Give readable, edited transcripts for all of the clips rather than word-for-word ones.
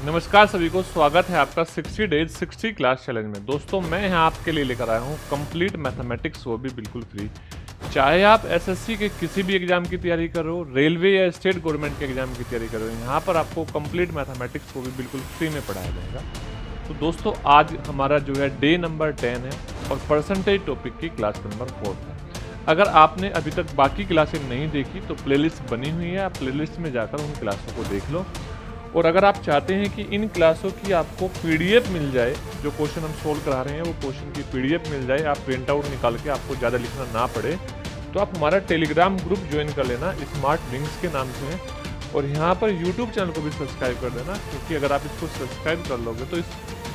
नमस्कार सभी को, स्वागत है आपका 60 डेज 60 क्लास चैलेंज में। दोस्तों मैं यहाँ आपके लिए लेकर आया हूँ कंप्लीट मैथमेटिक्स, वो भी बिल्कुल फ्री। चाहे आप एसएससी के किसी भी एग्जाम की तैयारी कर रहे हो, रेलवे या स्टेट गवर्नमेंट के एग्जाम की तैयारी कर रहे हो, यहाँ पर आपको कंप्लीट मैथमेटिक्स वो भी बिल्कुल फ्री में पढ़ाया जाएगा। तो दोस्तों आज हमारा जो है डे नंबर 10 है और परसेंटेज टॉपिक की क्लास नंबर 4 है। अगर आपने अभी तक बाकी क्लासें नहीं देखी तो प्लेलिस्ट बनी हुई है, आप प्लेलिस्ट में जाकर उन क्लासों को देख लो। और अगर आप चाहते हैं कि इन क्लासों की आपको पीडीएफ मिल जाए, जो क्वेश्चन हम सोल्व करा रहे हैं वो क्वेश्चन की पीडीएफ मिल जाए, आप प्रिंट आउट निकाल के आपको ज़्यादा लिखना ना पड़े, तो आप हमारा टेलीग्राम ग्रुप ज्वाइन कर लेना, स्मार्ट विंग्स के नाम से है। और यहाँ पर यूट्यूब चैनल को भी सब्सक्राइब कर देना, क्योंकि अगर आप इसको सब्सक्राइब कर लोगे तो इस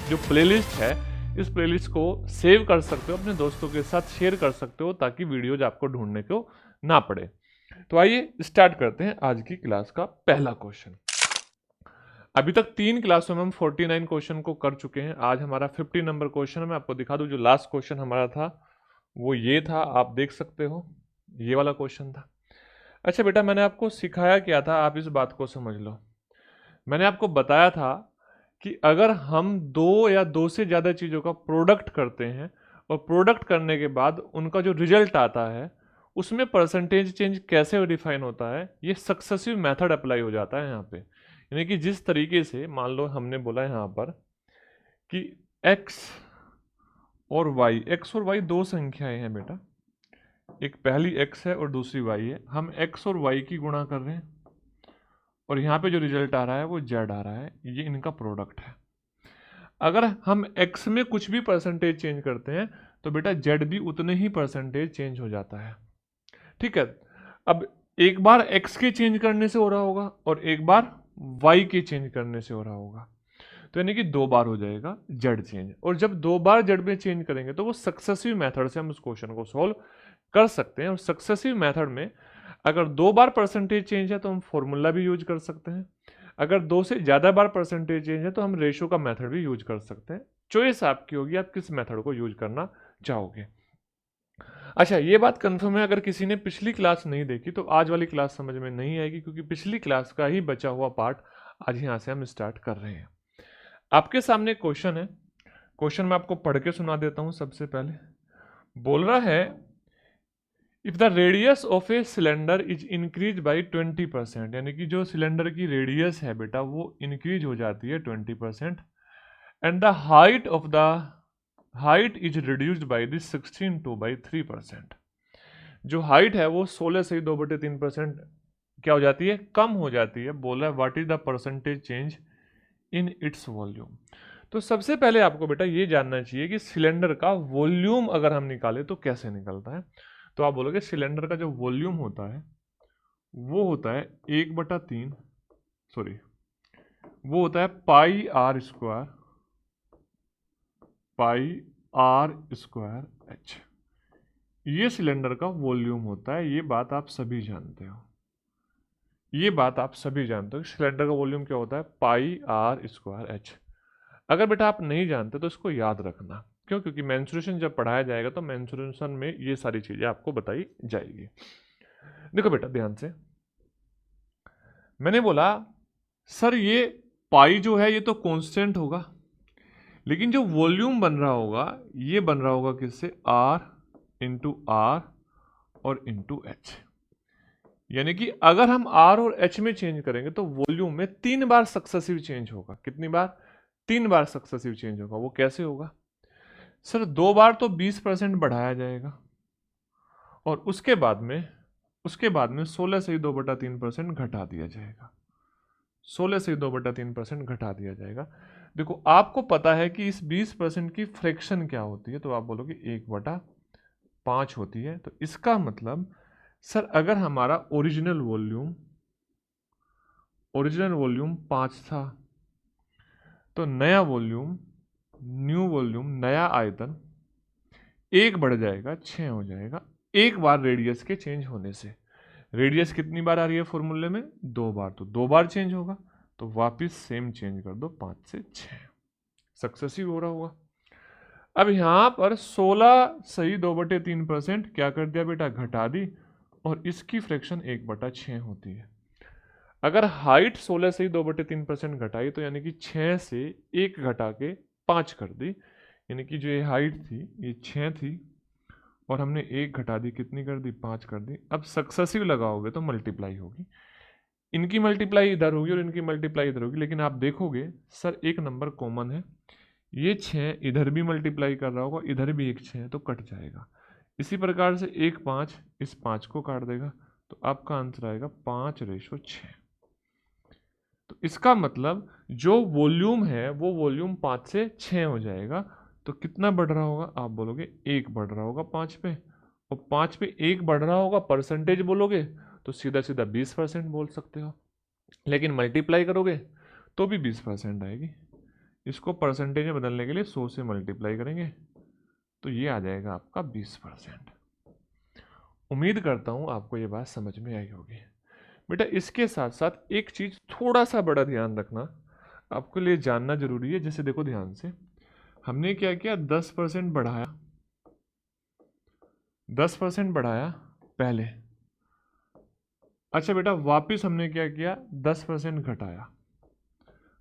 जो प्लेलिस्ट है, इस प्लेलिस्ट को सेव कर सकते हो, अपने दोस्तों के साथ शेयर कर सकते हो, ताकि वीडियोज आपको ढूंढने को ना पड़े। तो आइए स्टार्ट करते हैं आज की क्लास का पहला क्वेश्चन। अभी तक 3 क्लासों में हम 49 क्वेश्चन को कर चुके हैं। आज हमारा 50 नंबर क्वेश्चन है। मैं आपको दिखा दूं, जो लास्ट क्वेश्चन हमारा था वो ये था, आप देख सकते हो, ये वाला क्वेश्चन था। अच्छा बेटा, मैंने आपको सिखाया क्या था, आप इस बात को समझ लो। मैंने आपको बताया था कि अगर हम दो या दो से ज़्यादा चीज़ों का प्रोडक्ट करते हैं और प्रोडक्ट करने के बाद उनका जो रिजल्ट आता है उसमें परसेंटेज चेंज कैसे डिफाइन होता है, ये सक्सेसिव मेथड अप्लाई हो जाता है यहाँ पे। यानी कि जिस तरीके से मान लो हमने बोला यहाँ पर कि x और y दो संख्याएं हैं बेटा, एक पहली x है और दूसरी y है। हम x और y की गुणा कर रहे हैं और यहाँ पे जो रिजल्ट आ रहा है वो z आ रहा है, ये इनका प्रोडक्ट है। अगर हम x में कुछ भी परसेंटेज चेंज करते हैं तो बेटा z भी उतने ही परसेंटेज चेंज हो जाता है। ठीक है, अब एक बार x के चेंज करने से हो रहा होगा और एक बार y के चेंज करने से हो रहा होगा, तो यानी कि 2 बार हो जाएगा z चेंज। और जब 2 बार z में चेंज करेंगे तो वो सक्सेसिव मेथड से हम उस क्वेश्चन को सॉल्व कर सकते हैं। और सक्सेसिव मेथड में अगर 2 बार परसेंटेज चेंज है तो हम फॉर्मूला भी यूज कर सकते हैं, अगर 2 से ज़्यादा बार परसेंटेज चेंज है तो हम रेशो का मेथड भी यूज कर सकते हैं। चॉइस आपकी होगी, आप किस मेथड को यूज करना चाहोगे। अच्छा, ये बात कंफर्म है, अगर किसी ने पिछली क्लास नहीं देखी तो आज वाली क्लास समझ में नहीं आएगी, क्योंकि पिछली क्लास का ही बचा हुआ पार्ट आज यहाँ से हम स्टार्ट कर रहे हैं। आपके सामने क्वेश्चन है, क्वेश्चन मैं आपको पढ़ के सुना देता हूँ। सबसे पहले बोल रहा है, if the radius of a cylinder is increase by 20%, यानी कि जो सिलेंडर की रेडियस है बेटा वो इंक्रीज हो जाती है 20%, and the height of the height is reduced by the 16/3%। जो हाइट है वो 16 से 2/3% क्या हो जाती है, कम हो जाती है। बोला है what is the percentage change in its volume. तो सबसे पहले आपको बेटा ये जानना चाहिए कि सिलेंडर का वॉल्यूम अगर हम निकालें तो कैसे निकलता है। तो आप बोलोगे सिलेंडर का जो वॉल्यूम होता है वो होता है 1/3, सॉरी वो होता है पाई आर स्क्वायर एच। ये सिलेंडर का वॉल्यूम होता है, ये बात आप सभी जानते हो, ये बात आप सभी जानते हो कि सिलेंडर का वॉल्यूम क्या होता है, पाई आर स्क्वायर एच। अगर बेटा आप नहीं जानते तो इसको याद रखना, क्यों, क्योंकि मेंसुरेशन जब पढ़ाया जाएगा तो मेंसुरेशन में ये सारी चीजें आपको बताई जाएगी। देखो बेटा ध्यान से, मैंने बोला सर ये पाई जो है ये तो कांस्टेंट होगा, लेकिन जो वॉल्यूम बन रहा होगा ये बन रहा होगा किससे, आर इंटू आर और इंटू एच। यानी कि अगर हम आर और एच में चेंज करेंगे तो वॉल्यूम में 3 बार सक्सेसिव चेंज होगा। कितनी बार, 3 बार सक्सेसिव चेंज होगा। वो कैसे होगा सर, 2 बार तो 20% बढ़ाया जाएगा और उसके बाद में 16 से 2/3% घटा दिया जाएगा, 16 से 2/3% घटा दिया जाएगा। देखो आपको पता है कि इस 20% की फ्रैक्शन क्या होती है, तो आप बोलोगे 1/5 होती है। तो इसका मतलब सर अगर हमारा ओरिजिनल वॉल्यूम 5 था तो नया वॉल्यूम, न्यू वॉल्यूम, नया आयतन 1 बढ़ जाएगा, 6 हो जाएगा, एक बार रेडियस के चेंज होने से। रेडियस कितनी बार आ रही है फॉर्मूले में, 2 बार, तो 2 बार चेंज होगा, तो वापस सेम चेंज कर दो, 5 से 6 सक्सेसिव हो रहा होगा। अब यहाँ पर 16 सही 2/3% क्या कर दिया बेटा, घटा दी, और इसकी फ्रैक्शन 1/6 होती है। अगर हाइट 16 से ही 2/3% घटाई तो यानी कि 6 से 1 घटा के 5 कर दी, यानी कि जो ये हाइट थी ये 6 थी और हमने 1 घटा दी, कितनी कर दी, 5 कर दी। अब सक्सेसिव लगाओगे तो मल्टीप्लाई होगी, इनकी मल्टीप्लाई इधर होगी और इनकी मल्टीप्लाई इधर होगी, लेकिन आप देखोगे सर एक नंबर कॉमन है, ये 6 इधर भी मल्टीप्लाई कर रहा होगा, इधर भी एक 6 है तो कट जाएगा। इसी प्रकार से 1 5 इस 5 को काट देगा, तो आपका आंसर आएगा 5:6। तो इसका मतलब जो वॉल्यूम है वो वॉल्यूम 5 से 6 हो जाएगा। तो कितना बढ़ रहा होगा, आप बोलोगे 1 बढ़ रहा होगा 5 पे, और 5 पे 1 बढ़ रहा होगा, परसेंटेज बोलोगे तो सीधा सीधा 20% बोल सकते हो, लेकिन मल्टीप्लाई करोगे तो भी 20% आएगी। इसको परसेंटेज में बदलने के लिए 100 से मल्टीप्लाई करेंगे तो ये आ जाएगा आपका 20%। उम्मीद करता हूँ आपको ये बात समझ में आई होगी। बेटा इसके साथ साथ एक चीज़ थोड़ा सा बड़ा ध्यान रखना, आपको लिए जानना जरूरी है। जैसे देखो ध्यान से, हमने क्या किया, 10% बढ़ाया, 10% बढ़ाया पहले। अच्छा बेटा वापिस हमने क्या किया, 10% घटाया।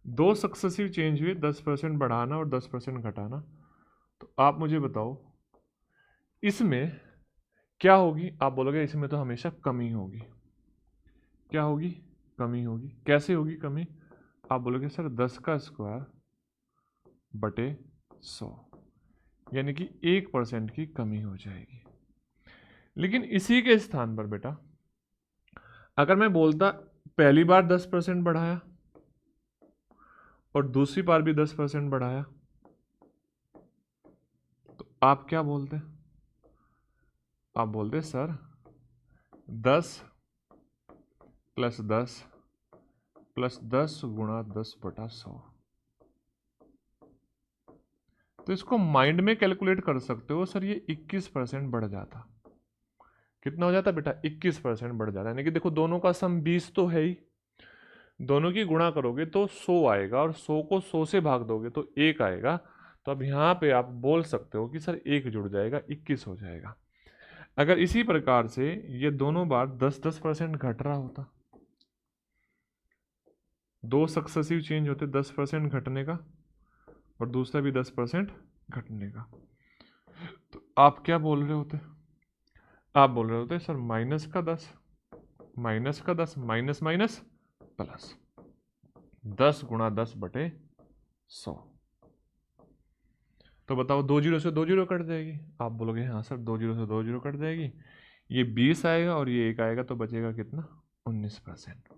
दो सक्सेसिव चेंज हुए, 10% बढ़ाना और 10% घटाना। तो आप मुझे बताओ इसमें क्या होगी, आप बोलोगे इसमें तो हमेशा कमी होगी। क्या होगी, कमी होगी। कैसे होगी कमी, आप बोलोगे सर 10 का स्क्वायर बटे 100, यानी कि 1% की कमी हो जाएगी। लेकिन इसी के स्थान पर बेटा अगर मैं बोलता पहली बार 10% बढ़ाया और दूसरी बार भी 10% बढ़ाया, तो आप क्या बोलते, आप बोलते सर 10 + 10 + 10 गुणा 10/100। तो इसको माइंड में कैलकुलेट कर सकते हो, सर ये 21% बढ़ जाता। कितना हो जाता बेटा, 21% बढ़ जाता है। यानी कि देखो दोनों का सम 20 तो है ही, दोनों की गुणा करोगे तो 100 आएगा और 100 को 100 से भाग दोगे तो 1 आएगा। तो अब यहाँ पे आप बोल सकते हो कि सर 1 जुड़ जाएगा, 21 हो जाएगा। अगर इसी प्रकार से ये दोनों बार 10% घट रहा होता, दो सक्सेसिव चेंज होते 10% घटने का और दूसरा भी 10% घटने का, तो आप क्या बोल रहे होते, आप बोल रहे होते सर -10 -10 माइनस माइनस प्लस 10 गुणा 10/100। तो बताओ 2 जीरो से 2 जीरो कट जाएगी, आप बोलोगे हाँ सर 2 जीरो से 2 जीरो कट जाएगी, ये 20 आएगा और ये 1 आएगा तो बचेगा कितना, 19%।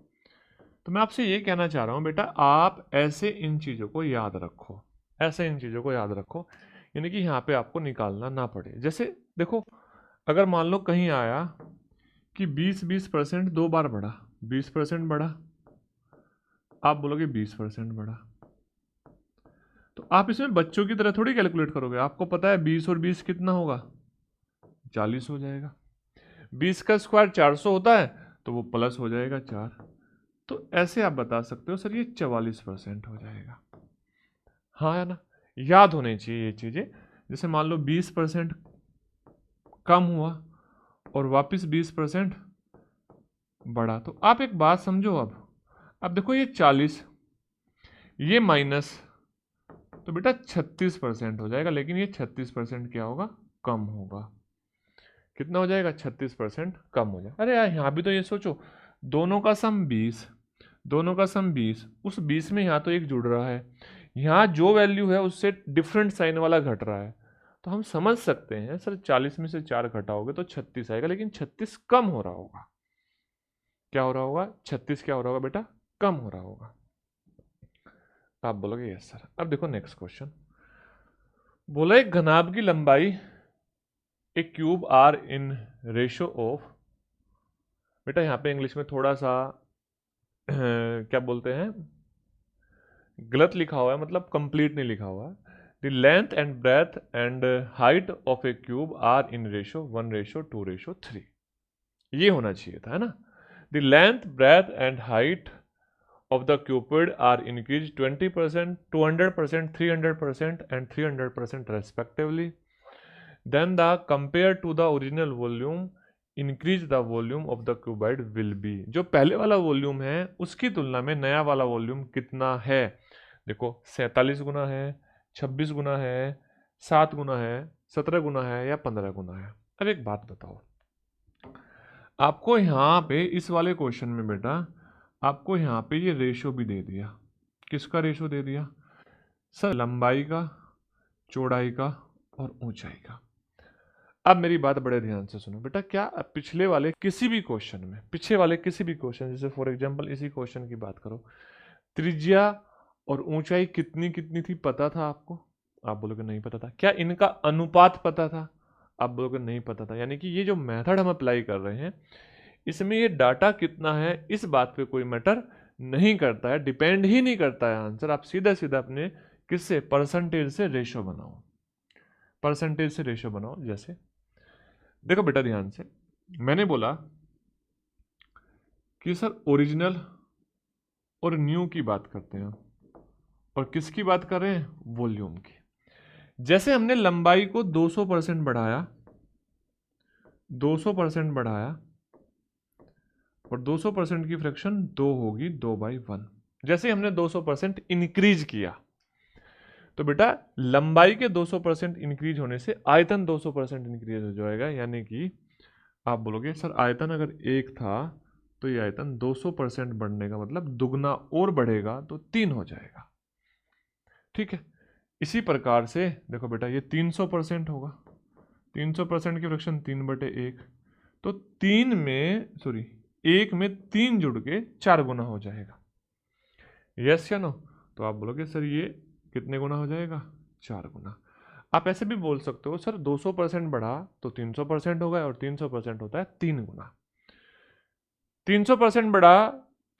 तो मैं आपसे ये कहना चाह रहा हूँ बेटा आप ऐसे इन चीज़ों को याद रखो, ऐसे इन चीज़ों को याद रखो, यानी कि यहाँ पे आपको निकालना ना पड़े। जैसे देखो अगर मान लो कहीं आया कि 20% 2 बार बढ़ा, 20% बढ़ा, आप बोलोगे 20% बढ़ा, तो आप इसमें बच्चों की तरह थोड़ी कैलकुलेट करोगे। आपको पता है 20 और 20 कितना होगा, 40 हो जाएगा। 20 का स्क्वायर 400 होता है तो वो प्लस हो जाएगा 4, तो ऐसे आप बता सकते हो सर ये 44% हो जाएगा। हाँ है ना, याद होनी चाहिए ये चीज़ें। जैसे मान लो 20% कम हुआ और वापस 20% बढ़ा, तो आप एक बात समझो, अब देखो ये 40 ये माइनस, तो बेटा 36% हो जाएगा, लेकिन ये 36% क्या होगा, कम होगा। कितना हो जाएगा, 36% कम हो जाएगा। अरे यार यहाँ भी तो ये सोचो, दोनों का सम 20, दोनों का सम 20, उस 20 में यहाँ तो एक जुड़ रहा है, यहाँ जो वैल्यू है उससे डिफरेंट साइन वाला घट रहा है, तो हम समझ सकते हैं सर 40 में से 4 घटाओगे तो 36 आएगा, लेकिन 36 कम हो रहा होगा। क्या हो रहा होगा, 36 क्या हो रहा होगा बेटा, कम हो रहा होगा। आप बोलोगे यस सर। अब देखो नेक्स्ट क्वेश्चन, बोला एक घनाभ की लंबाई एक cube are in ratio of, बेटा यहाँ पे इंग्लिश में थोड़ा सा क्या बोलते हैं, गलत लिखा हुआ है, मतलब कंप्लीट नहीं लिखा हुआ है। The length and breadth and height of a cube are in ratio 1:2:3, ये होना चाहिए था, है ना। The length breadth and height of the cupid are increased 20%, 200%, 300% and 300% respectively. Then the compared to the original volume increase the volume of the cuboid will be, जो पहले वाला volume है उसकी तुलना में नया वाला वॉल्यूम कितना है। देखो 47 गुना है, 26 गुना है, 7 गुना है, 17 गुना है या 15 गुना है। अब एक बात बताओ, आपको यहाँ पे इस वाले क्वेश्चन में बेटा आपको यहाँ पे ये रेशो भी दे दिया। किसका रेशो दे दिया सर? लंबाई का, चौड़ाई का और ऊंचाई का। अब मेरी बात बड़े ध्यान से सुनो बेटा, क्या पिछले वाले किसी भी क्वेश्चन में, पिछले वाले किसी भी क्वेश्चन, जैसे फॉर एग्जांपल इसी क्वेश्चन की बात करो, त्रिज्या और ऊंचाई कितनी कितनी थी पता था आपको? आप बोलोगे नहीं पता था। क्या इनका अनुपात पता था? आप बोलोगे नहीं पता था। यानी कि ये जो मेथड हम अप्लाई कर रहे हैं इसमें ये डाटा कितना है इस बात पे कोई मैटर नहीं करता है, डिपेंड ही नहीं करता है आंसर। आप सीधा सीधा अपने किससे, परसेंटेज से रेशो बनाओ, परसेंटेज से रेशो बनाओ। जैसे देखो बेटा ध्यान से, मैंने बोला कि सर ओरिजिनल और न्यू की बात करते हैं, और किसकी बात कर रहे हैं? वॉल्यूम की। जैसे हमने लंबाई को 200% बढ़ाया, 200% बढ़ाया, और 200% की फ्रैक्शन 2 होगी, 2/1। जैसे हमने 200% इंक्रीज किया तो बेटा लंबाई के 200% इंक्रीज होने से आयतन 200% इंक्रीज हो जाएगा। यानी कि आप बोलोगे सर आयतन अगर 1 था तो ये आयतन 200% बढ़ने का मतलब दुगना और बढ़ेगा तो 3 हो जाएगा। ठीक है, इसी प्रकार से देखो बेटा ये 300% होगा, 300% की फ्रैक्शन 3/1, तो 1 में 3 जुड़ के 4 गुना हो जाएगा। यस या नो? तो आप बोलोगे सर ये कितने गुना हो जाएगा? 4 गुना। आप ऐसे भी बोल सकते हो सर 200% बढ़ा तो 300% होगा, और 300% होता है 3 गुना। 300% बढ़ा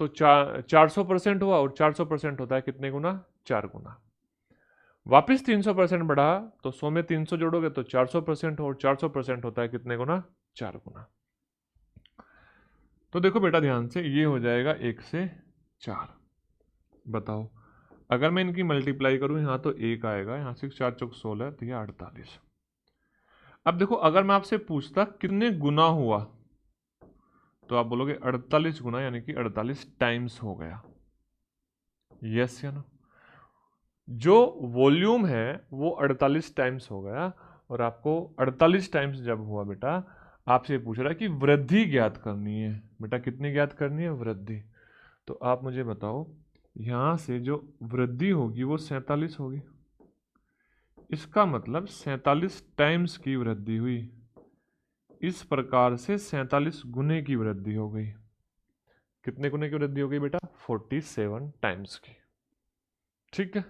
तो 400% हुआ, और 400% होता है कितने गुना? 4 गुना। वापिस 300% बढ़ा तो 100 में 300 जोड़ोगे तो 400% हो, और 400% होता है कितने गुना? 4 गुना। तो देखो बेटा ध्यान से, ये हो जाएगा 1 से 4। बताओ अगर मैं इनकी मल्टीप्लाई करूं, यहाँ तो 1 आएगा, यहाँ से 4 चौक 16, तो ये 48। अब देखो अगर मैं आपसे पूछता कितने गुना हुआ, तो आप बोलोगे 48 गुना, यानी कि 48 टाइम्स हो गया। यस या नो? जो वॉल्यूम है वो 48 टाइम्स हो गया, और आपको 48 टाइम्स जब हुआ बेटा, आपसे पूछ रहा है कि वृद्धि ज्ञात करनी है। बेटा कितनी ज्ञात करनी है? वृद्धि। तो आप मुझे बताओ यहां से जो वृद्धि होगी वो 47 होगी, इसका मतलब 47 टाइम्स की वृद्धि हुई। इस प्रकार से 47 गुने की वृद्धि हो गई। कितने गुने की वृद्धि हो गई बेटा? 47 टाइम्स की। ठीक है,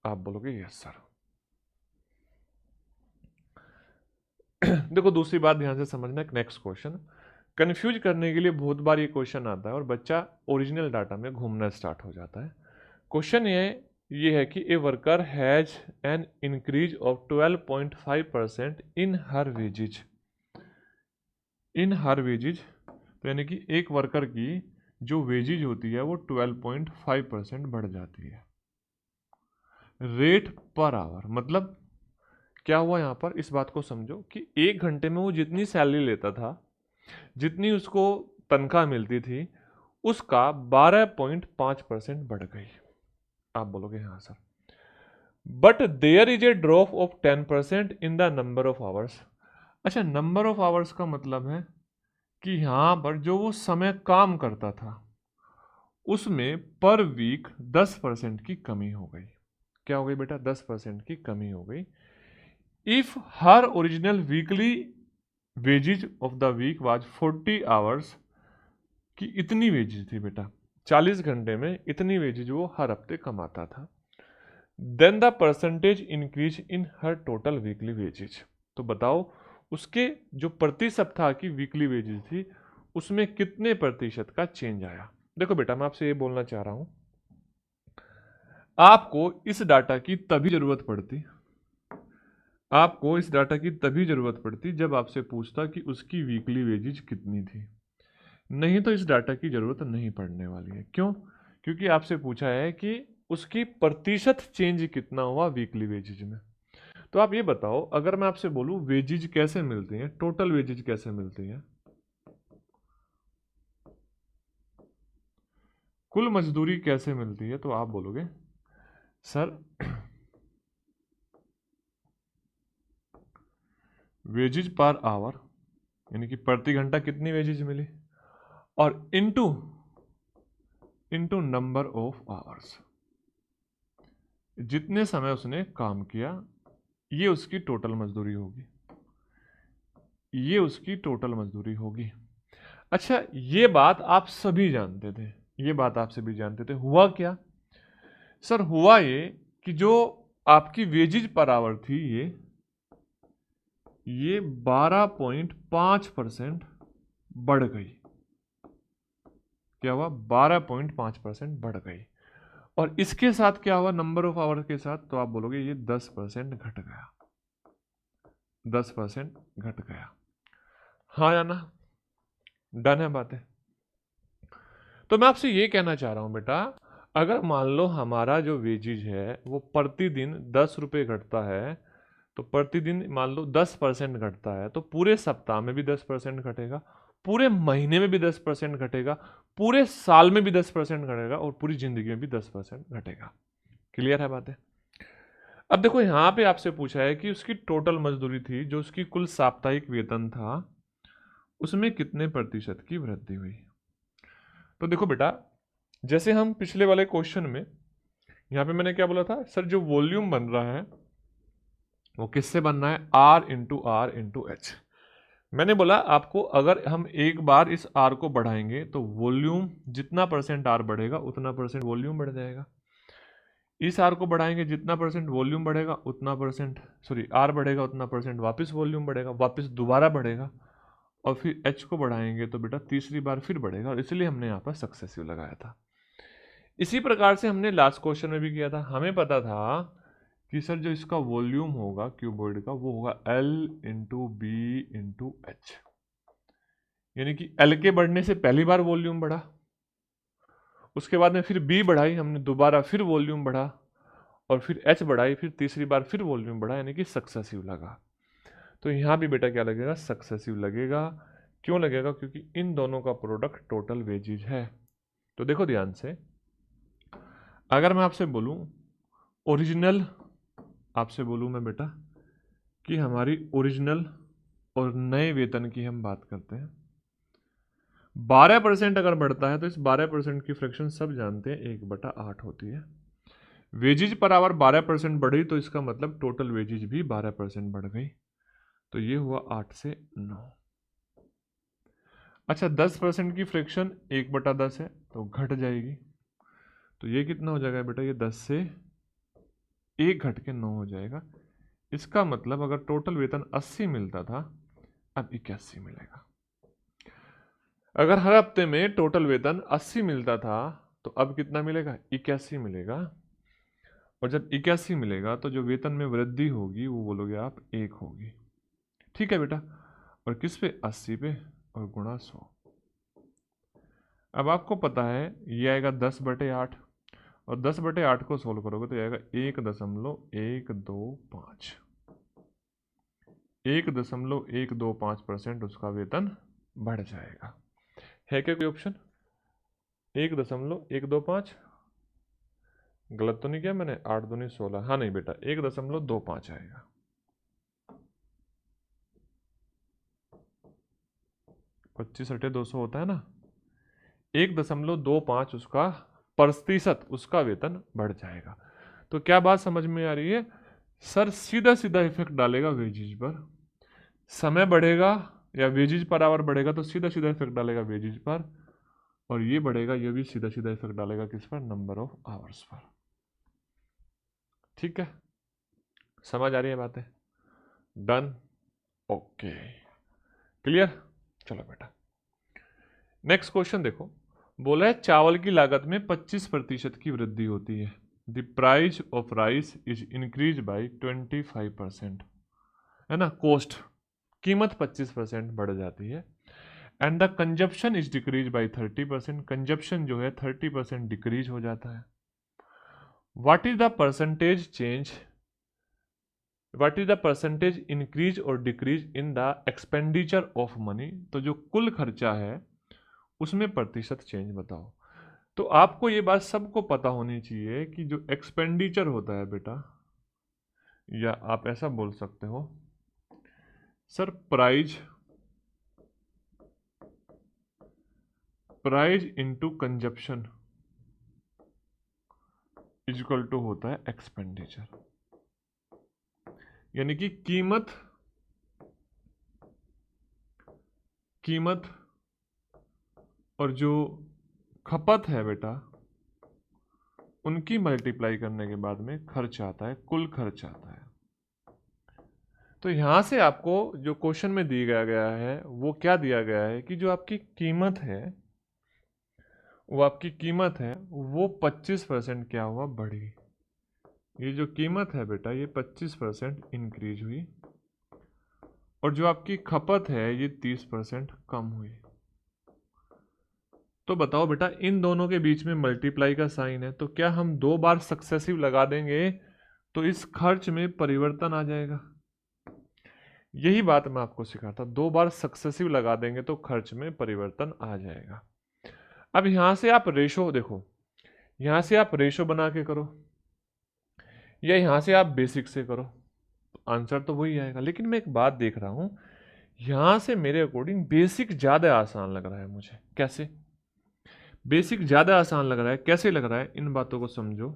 आप बोलोगे यस सर। देखो दूसरी बात ध्यान से समझना, एक नेक्स्ट क्वेश्चन कंफ्यूज करने के लिए बहुत बार ये क्वेश्चन आता है और बच्चा ओरिजिनल डाटा में घूमना स्टार्ट हो जाता है। क्वेश्चन ये है कि a worker has an increase of 12.5% in her wages. In her wages, तो यानी कि एक वर्कर की जो वेजेज होती है वो 12.5% बढ़ जाती है। रेट पर आवर मतलब क्या हुआ यहाँ पर? इस बात को समझो कि 1 घंटे में वो जितनी सैलरी लेता था, जितनी उसको तनख्वाह मिलती थी, उसका 12.5% बढ़ गई। आप बोलोगे हाँ sir, but there is a drop of 10% in the number of hours. अच्छा, नंबर ऑफ आवर्स का मतलब है कि यहां पर जो वो समय काम करता था उसमें पर वीक 10% की कमी हो गई। क्या हो गई बेटा? 10% की कमी हो गई। If her original weekly wages of the week was 40 hours, की इतनी वेजेज थी बेटा, 40 घंटे में इतनी वेजेज वो हर हफ्ते कमाता था। Then the percentage increase in her total weekly wages. तो बताओ उसके जो प्रति सप्ताह की वीकली वेजेज थी उसमें कितने प्रतिशत का चेंज आया। देखो बेटा मैं आपसे ये बोलना चाह रहा हूं, आपको इस डाटा की तभी जरूरत पड़ती, आपको इस डाटा की तभी जरूरत पड़ती जब आपसे पूछता कि उसकी वीकली वेजेज कितनी थी। नहीं तो इस डाटा की जरूरत नहीं पड़ने वाली है। क्यों? क्योंकि आपसे पूछा है कि उसकी प्रतिशत चेंज कितना हुआ वीकली वेजेज में। तो आप ये बताओ, अगर मैं आपसे बोलूं वेजेज कैसे मिलती हैं, टोटल वेजेज कैसे मिलती हैं, कुल मजदूरी कैसे मिलती है, तो आप बोलोगे सर वेजेज पर आवर, यानी कि प्रति घंटा कितनी वेजेज मिली, और इनटू नंबर ऑफ आवर्स, जितने समय उसने काम किया, ये उसकी टोटल मजदूरी होगी, ये उसकी टोटल मजदूरी होगी। अच्छा, ये बात आप सभी जानते थे, ये बात आप सभी जानते थे। हुआ क्या सर, हुआ ये कि जो आपकी वेजेज पर आवर थी ये 12.5% बढ़ गई। क्या हुआ? 12.5% बढ़ गई। और इसके साथ क्या हुआ नंबर ऑफ आवर के साथ, तो आप बोलोगे ये 10% घट गया, 10% घट गया। हाँ या ना? डन है बातें? तो मैं आपसे ये कहना चाह रहा हूं बेटा, अगर मान लो हमारा जो वेजेज है वो प्रतिदिन 10 रुपये घटता है, तो प्रतिदिन मान लो 10% घटता है, तो पूरे सप्ताह में भी 10% घटेगा, पूरे महीने में भी 10% घटेगा, पूरे साल में भी 10% घटेगा, और पूरी जिंदगी में भी 10% घटेगा। क्लियर है बातें? अब देखो यहां पे आपसे पूछा है कि उसकी टोटल मजदूरी थी, जो उसकी कुल साप्ताहिक वेतन था, उसमें कितने प्रतिशत की वृद्धि हुई। तो देखो बेटा, जैसे हम पिछले वाले क्वेश्चन में यहां पे मैंने क्या बोला था सर, जो वॉल्यूम बन रहा है वो किससे बन रहा है? R into H. मैंने बोला आपको, अगर हम एक बार इस R को बढ़ाएंगे तो वॉल्यूम जितना परसेंट R बढ़ेगा उतना परसेंट वॉल्यूम बढ़ जाएगा। इस R को बढ़ाएंगे जितना परसेंट वॉल्यूम बढ़ेगा उतना परसेंट, सॉरी R बढ़ेगा उतना परसेंट वापस वॉल्यूम बढ़ेगा, वापस दोबारा बढ़ेगा, और फिर H को बढ़ाएंगे तो बेटा तीसरी बार फिर बढ़ेगा, और इसलिए हमने यहाँ पर सक्सेसिव लगाया था। इसी प्रकार से हमने लास्ट क्वेश्चन में भी किया था। हमें पता था कि सर जो इसका वॉल्यूम होगा क्यूबॉइड का वो होगा L into B into H, यानी कि L के बढ़ने से पहली बार वॉल्यूम बढ़ा, उसके बाद में फिर B बढ़ाई हमने, दोबारा फिर वॉल्यूम बढ़ा, और फिर H बढ़ाई, फिर तीसरी बार फिर वॉल्यूम बढ़ा, यानी कि सक्सेसिव लगा। तो यहाँ भी बेटा क्या लगेगा? सक्सेसिव लगेगा। क्यों लगेगा? क्योंकि इन दोनों का प्रोडक्ट टोटल वेजेज है। तो देखो ध्यान से, अगर मैं आपसे बोलूं ओरिजिनल, आपसे बोलूं मैं बेटा कि हमारी ओरिजिनल और नए वेतन की हम बात करते हैं, 12% अगर बढ़ता है तो इस 12% की फ्रैक्शन सब जानते हैं 1/8 होती है। वेजेज पर आवर 12% बढ़ी तो इसका मतलब टोटल वेजेज भी 12% बढ़ गई, तो ये हुआ 8 से 9। अच्छा, 10% की फ्रैक्शन 1/10 है तो घट जाएगी, तो ये कितना हो जाएगा बेटा? ये 10 से 1 घट के 9 हो जाएगा। इसका मतलब अगर टोटल वेतन 80 मिलता था, अब 81 मिलेगा। अगर हर हफ्ते में टोटल वेतन 80 मिलता था तो अब कितना मिलेगा? 81 मिलेगा। और जब 81 मिलेगा तो जो वेतन में वृद्धि होगी वो बोलोगे आप 1 होगी। ठीक है बेटा? और किस पे? 80 पे, और गुणा 100। अब आपको पता है ये आएगा 10/8, और 10/8 को सोल्व करोगे तो आएगा 1.125। 1.125% उसका वेतन बढ़ जाएगा। है क्या कोई ऑप्शन? 1.125? गलत तो नहीं किया मैंने? 8 दूनी 16, हाँ नहीं बेटा 1.25 आएगा। 25 × 200 होता है ना, 1.25 उसका प्रतिशत उसका वेतन बढ़ जाएगा। तो क्या बात समझ में आ रही है? सर सीधा सीधा इफेक्ट डालेगा वेजेज पर, समय बढ़ेगा या वेजेज पर आवर बढ़ेगा तो सीधा सीधा इफेक्ट डालेगा वेजेज पर, और ये बढ़ेगा ये भी सीधा सीधा इफेक्ट डालेगा किस पर? Number of hours per. ठीक है, समझ आ रही है बातें? Done, okay, clear? चलो बेटा नेक्स्ट क्वेश्चन देखो। बोला है चावल की लागत में 25% की वृद्धि होती है। The price of rice is increase by 25%, है ना? कॉस्ट, कीमत 25% बढ़ जाती है। And the consumption is decrease by 30%, consumption जो है 30% डिक्रीज हो जाता है। What is the percentage change, what is the percentage increase और decrease in the expenditure of money, तो जो कुल खर्चा है उसमें प्रतिशत चेंज बताओ। तो आपको ये बात सबको पता होनी चाहिए कि जो एक्सपेंडिचर होता है बेटा, या आप ऐसा बोल सकते हो sir, price into consumption equal to होता है एक्सपेंडिचर। यानी कि कीमत और जो खपत है बेटा, उनकी मल्टीप्लाई करने के बाद में खर्च आता है, कुल खर्च आता है। तो यहां से आपको जो क्वेश्चन में दिया गया है वो क्या दिया गया है कि जो आपकी कीमत है वो 25% क्या हुआ, बढ़ी। ये जो कीमत है बेटा ये 25% इंक्रीज हुई, और जो आपकी खपत है ये 30% कम हुई। तो बताओ बेटा, इन दोनों के बीच में मल्टीप्लाई का साइन है, तो क्या हम 2 बार सक्सेसिव लगा देंगे तो इस खर्च में परिवर्तन आ जाएगा? यही बात मैं आपको सिखाता, 2 बार सक्सेसिव लगा देंगे तो खर्च में परिवर्तन आ जाएगा। अब यहां से आप रेशो देखो, यहां से आप रेशो बना के करो या यहां से आप बेसिक से करो, आंसर तो वही आएगा। लेकिन मैं एक बात देख रहा हूं, यहां से मेरे अकॉर्डिंग बेसिक ज्यादा आसान लग रहा है मुझे। कैसे बेसिक ज्यादा आसान लग रहा है, कैसे लग रहा है, इन बातों को समझो।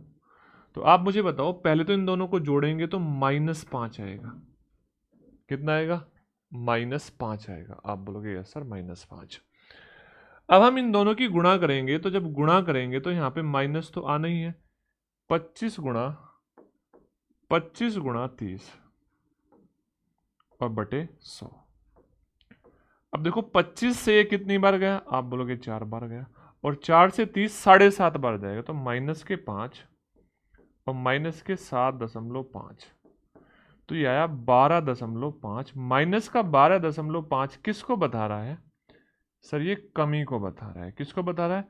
तो आप मुझे बताओ, पहले तो इन दोनों को जोड़ेंगे तो -5 आएगा। कितना आएगा? -5 आएगा। आप बोलोगे यस सर -5। अब हम इन दोनों की गुणा करेंगे, तो जब गुणा करेंगे तो यहाँ पे माइनस तो आना ही है। 25 गुणा 30 और बटे 100। अब देखो 25 से ये कितनी बार गया? आप बोलोगे 4 बार गया, और 4 से 30 7.5 बार जाएगा, तो -5 और -7.5, तो ये आया 12.5। माइनस का 12.5 किसको बता रहा है सर? ये कमी को बता रहा है। किसको बता रहा है?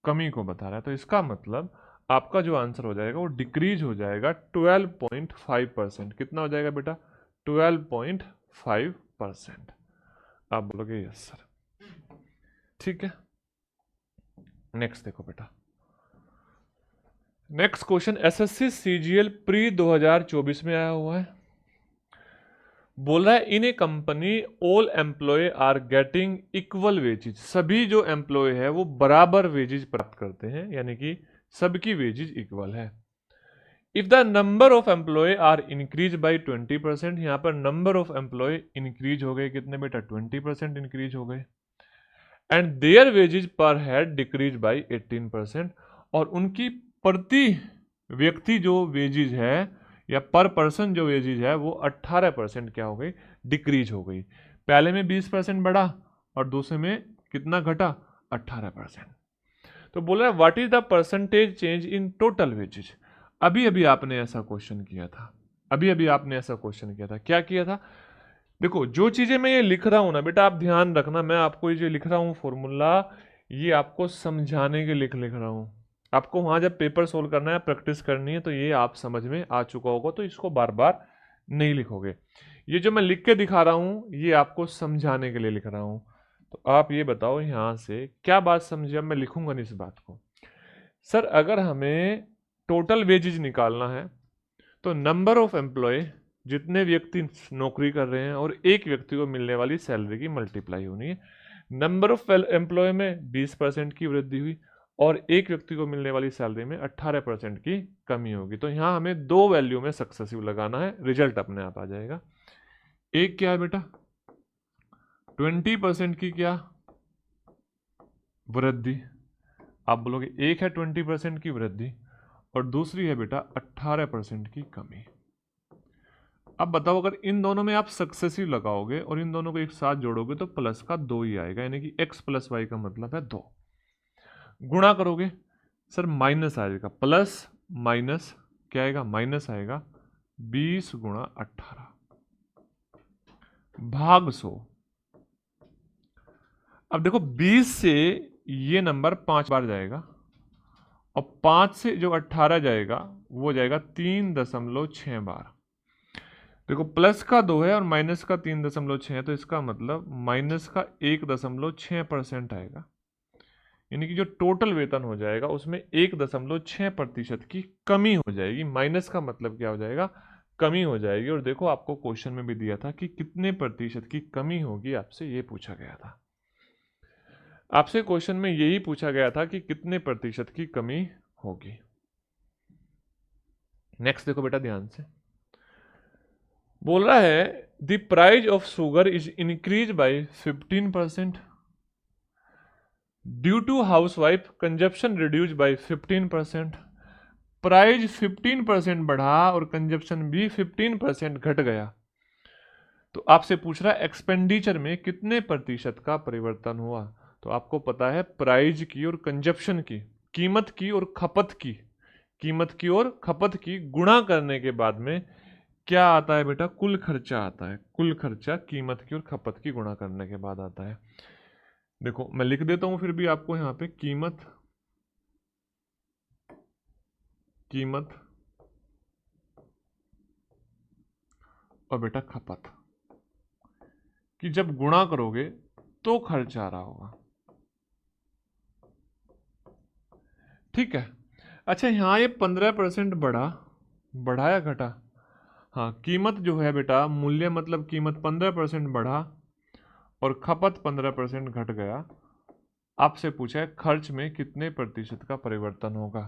कमी को बता रहा है। तो इसका मतलब आपका जो आंसर हो जाएगा वो डिक्रीज हो जाएगा 12.5%। कितना हो जाएगा बेटा? 12.5%। आप बोलोगे यस सर, ठीक है। नेक्स्ट देखो बेटा, next question SSC CGL pre 2024 में आया हुआ है। बोल रहा है in a company all employee are getting equal wages. सभी जो एम्प्लॉय है वो बराबर वेजेज प्राप्त करते हैं, यानी कि सबकी वेजेज इक्वल है। If the number of employ are increase by 20%, यहां पर नंबर ऑफ एम्प्लॉय इंक्रीज हो गए, कितने बेटा? 20% इंक्रीज हो गए। एंड देयर वेजेज पर हेड डिक्रीज बाई 18%, और उनकी प्रति व्यक्ति जो वेजेज है या पर पर्सन जो वेजेज है वो 18% क्या हो गई? डिक्रीज हो गई। पहले में 20% बढ़ा और दूसरे में कितना घटा? 18%। तो बोल रहा है what is the percentage change in total wages. अभी अभी आपने ऐसा क्वेश्चन किया था, क्या किया था? देखो, जो चीजें मैं ये लिख रहा हूं ना बेटा, आप ध्यान रखना, मैं आपको ये जो लिख रहा हूं फॉर्मूला, ये आपको समझाने के लिख रहा हूं। आपको वहां जब पेपर सोल्व करना है, प्रैक्टिस करनी है, तो ये आप समझ में आ चुका होगा, तो इसको बार बार नहीं लिखोगे। ये जो मैं लिख के दिखा रहा हूं ये आपको समझाने के लिए लिख रहा हूं। तो आप ये बताओ यहां से क्या बात समझे? अब मैं लिखूंगा नहीं इस बात को। सर अगर हमें टोटल वेजेज निकालना है तो नंबर ऑफ एम्प्लॉय, जितने व्यक्ति नौकरी कर रहे हैं, और एक व्यक्ति को मिलने वाली सैलरी की मल्टीप्लाई होनी है। नंबर ऑफ एम्प्लॉय में 20% की वृद्धि हुई और एक व्यक्ति को मिलने वाली सैलरी में 18% की कमी होगी। तो यहां हमें 2 वैल्यू में सक्सेसिव लगाना है, रिजल्ट अपने आप आ जाएगा। एक क्या है बेटा? 20% की क्या वृद्धि? आप बोलोगे एक है 20% की वृद्धि और दूसरी है बेटा 18% की कमी। अब बताओ, अगर इन दोनों में आप सक्सेसिव लगाओगे और इन दोनों को एक साथ जोड़ोगे तो प्लस का 2 ही आएगा, यानी कि x + y का मतलब है 2। गुणा करोगे सर माइनस आएगा, प्लस माइनस क्या आएगा? माइनस आएगा। 20 × 18 भाग 100। अब देखो 20 से ये नंबर 5 बार जाएगा और 5 से जो 18 जाएगा वो जाएगा 3.6 बार। देखो प्लस का 2 है और माइनस का 3.6, तो इसका मतलब माइनस का 1.6% आएगा। यानी कि जो टोटल वेतन हो जाएगा उसमें 1.6% की कमी हो जाएगी। माइनस का मतलब क्या हो जाएगा, कमी हो जाएगी। और देखो आपको क्वेश्चन में भी दिया था कि कितने प्रतिशत की कमी होगी, आपसे ये पूछा गया था। आपसे क्वेश्चन में यही पूछा गया था कि कितने प्रतिशत की कमी होगी। नेक्स्ट देखो बेटा ध्यान से, बोल रहा है the price of sugar is increase by 15%, due to housewife consumption reduce by 15%। Price 15% बढ़ा और कंजप्शन भी 15% घट गया। तो आपसे पूछ रहा है एक्सपेंडिचर में कितने प्रतिशत का परिवर्तन हुआ। तो आपको पता है प्राइस की और कंजप्शन की, कीमत की और खपत की, कीमत की और खपत की गुणा करने के बाद में क्या आता है बेटा, कुल खर्चा आता है। कुल खर्चा कीमत की और खपत की गुणा करने के बाद आता है। देखो मैं लिख देता हूं फिर भी आपको यहां पे कीमत, कीमत और बेटा खपत कि जब गुणा करोगे तो खर्च आ रहा होगा। ठीक है। अच्छा यहाँ ये 15% बढ़ा या घटा? हाँ, कीमत जो है बेटा, मूल्य मतलब कीमत 15% बढ़ा और खपत 15% घट गया। आपसे पूछा है खर्च में कितने प्रतिशत का परिवर्तन होगा।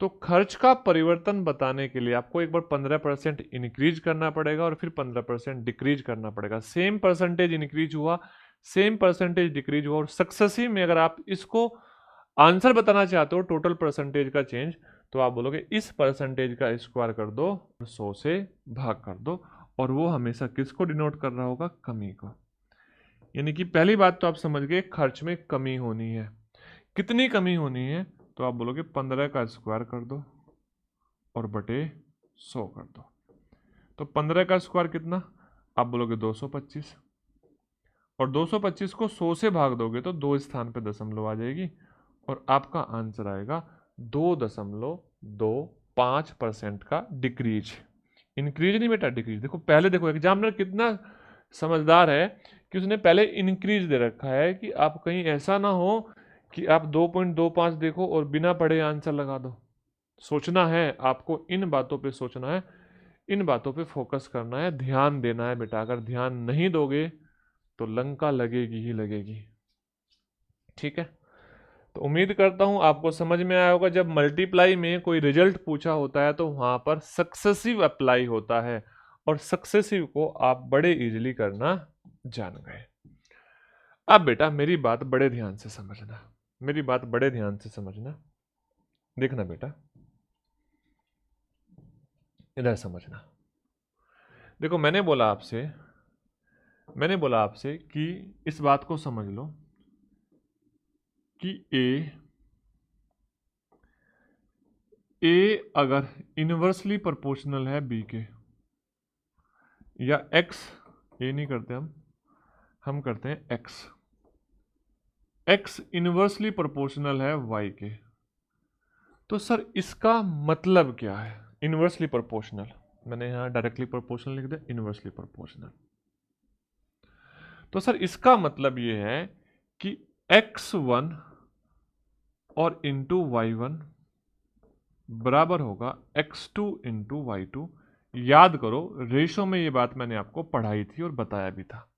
तो खर्च का परिवर्तन बताने के लिए आपको एक बार 15% इंक्रीज करना पड़ेगा और फिर 15% डिक्रीज करना पड़ेगा। सेम परसेंटेज इंक्रीज हुआ, सेम परसेंटेज डिक्रीज हुआ, और सक्सेसिव में अगर आप इसको आंसर बताना चाहते हो टोटल परसेंटेज का चेंज, तो आप बोलोगे इस परसेंटेज का स्क्वायर कर दो, 100 से भाग कर दो, और वो हमेशा किसको डिनोट कर रहा होगा, कमी को। यानी कि पहली बात तो आप समझ गए खर्च में कमी होनी है। कितनी कमी होनी है, तो आप बोलोगे 15 का स्क्वायर कर दो और बटे 100 कर दो। तो 15 का स्क्वायर कितना, आप बोलोगे 225, और 225 को 100 से भाग दोगे तो 2 स्थान पे दशमलव आ जाएगी और आपका आंसर आएगा 2.25% का डिक्रीज। इंक्रीज नहीं बेटा, डिक्रीज। देखो पहले देखो एग्जामिनर कितना समझदार है कि उसने पहले इंक्रीज दे रखा है कि आप कहीं ऐसा ना हो कि आप 2.25 देखो और बिना पढ़े आंसर लगा दो। सोचना है आपको, इन बातों पे सोचना है, इन बातों पे फोकस करना है, ध्यान देना है बेटा। अगर ध्यान नहीं दोगे तो लंका लगेगी ही लगेगी। ठीक है, तो उम्मीद करता हूं आपको समझ में आया होगा। जब मल्टीप्लाई में कोई रिजल्ट पूछा होता है तो वहां पर सक्सेसिव अप्लाई होता है, और सक्सेसिव को आप बड़े इजीली करना जान गए। अब बेटा मेरी बात बड़े ध्यान से समझना, मेरी बात बड़े ध्यान से समझना। देखना बेटा, इधर समझना। देखो मैंने बोला आपसे कि इस बात को समझ लो कि ए अगर इनवर्सली प्रोपोर्शनल है बी के, या एक्स, ए नहीं करते हम करते हैं एक्स इनवर्सली प्रोपोर्शनल है वाई के, तो सर इसका मतलब क्या है। इनवर्सली प्रोपोर्शनल, मैंने यहां डायरेक्टली प्रोपोर्शनल लिख दिया, इनवर्सली प्रोपोर्शनल। तो सर इसका मतलब ये है कि x1 और इंटू y1 बराबर होगा x2 इंटू y2। याद करो रेशो में ये बात मैंने आपको पढ़ाई थी और बताया भी था।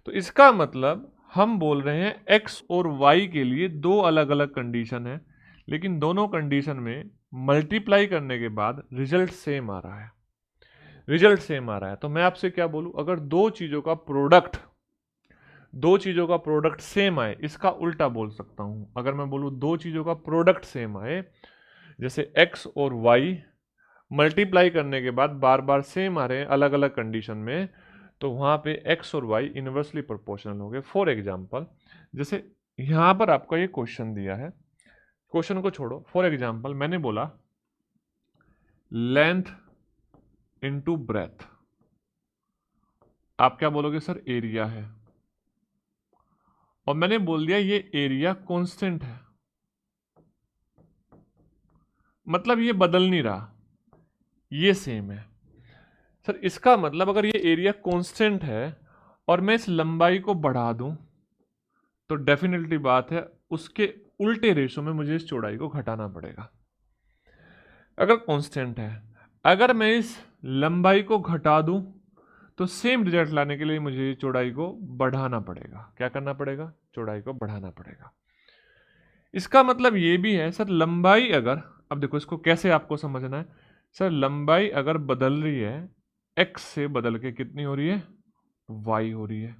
तो इसका मतलब हम बोल रहे हैं x और y के लिए दो अलग अलग कंडीशन है, लेकिन दोनों कंडीशन में मल्टीप्लाई करने के बाद रिजल्ट सेम आ रहा है, रिजल्ट सेम आ रहा है। तो मैं आपसे क्या बोलूं, अगर दो चीजों का प्रोडक्ट सेम आए, इसका उल्टा बोल सकता हूं। अगर मैं बोलूं दो चीजों का प्रोडक्ट सेम आए, जैसे x और y मल्टीप्लाई करने के बाद बार बार सेम आ रहे हैं अलग अलग कंडीशन में, तो वहां पे x और y इनवर्सली प्रोपोर्शनल हो गए। फॉर एग्जांपल जैसे यहां पर आपका ये क्वेश्चन दिया है, क्वेश्चन को छोड़ो, फॉर एग्जांपल मैंने बोला लेंथ इनटू ब्रेथ, आप क्या बोलोगे सर, एरिया है, और मैंने बोल दिया ये एरिया कांस्टेंट है, मतलब ये बदल नहीं रहा, ये सेम है। सर इसका मतलब अगर ये एरिया कांस्टेंट है और मैं इस लंबाई को बढ़ा दूं, तो डेफिनेटली बात है उसके उल्टे रेशो में मुझे इस चौड़ाई को घटाना पड़ेगा। अगर कांस्टेंट है, अगर मैं इस लंबाई को घटा दूं तो सेम रिजल्ट लाने के लिए मुझे चौड़ाई को बढ़ाना पड़ेगा। क्या करना पड़ेगा? चौड़ाई को बढ़ाना पड़ेगा। इसका मतलब ये भी है सर, लंबाई अगर, अब देखो इसको कैसे आपको समझना है सर, लंबाई अगर बदल रही है x से बदल के कितनी हो रही है? y हो रही है।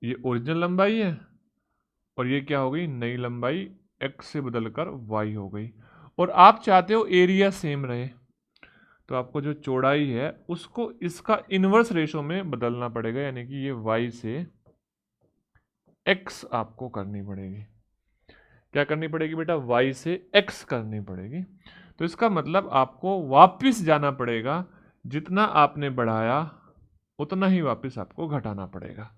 ये ओरिजिनल लंबाई है और ये क्या हो गई? नई लंबाई x से बदलकर y हो गई। और आप चाहते हो एरिया सेम रहे, तो आपको जो चौड़ाई है उसको इसका इनवर्स रेशो में बदलना पड़ेगा, यानी कि ये y से x आपको करनी पड़ेगी। क्या करनी पड़ेगी बेटा? y से x करनी पड़ेगी। तो इसका मतलब आपको वापस जाना पड़ेगा, जितना आपने बढ़ाया उतना ही वापस आपको घटाना पड़ेगा।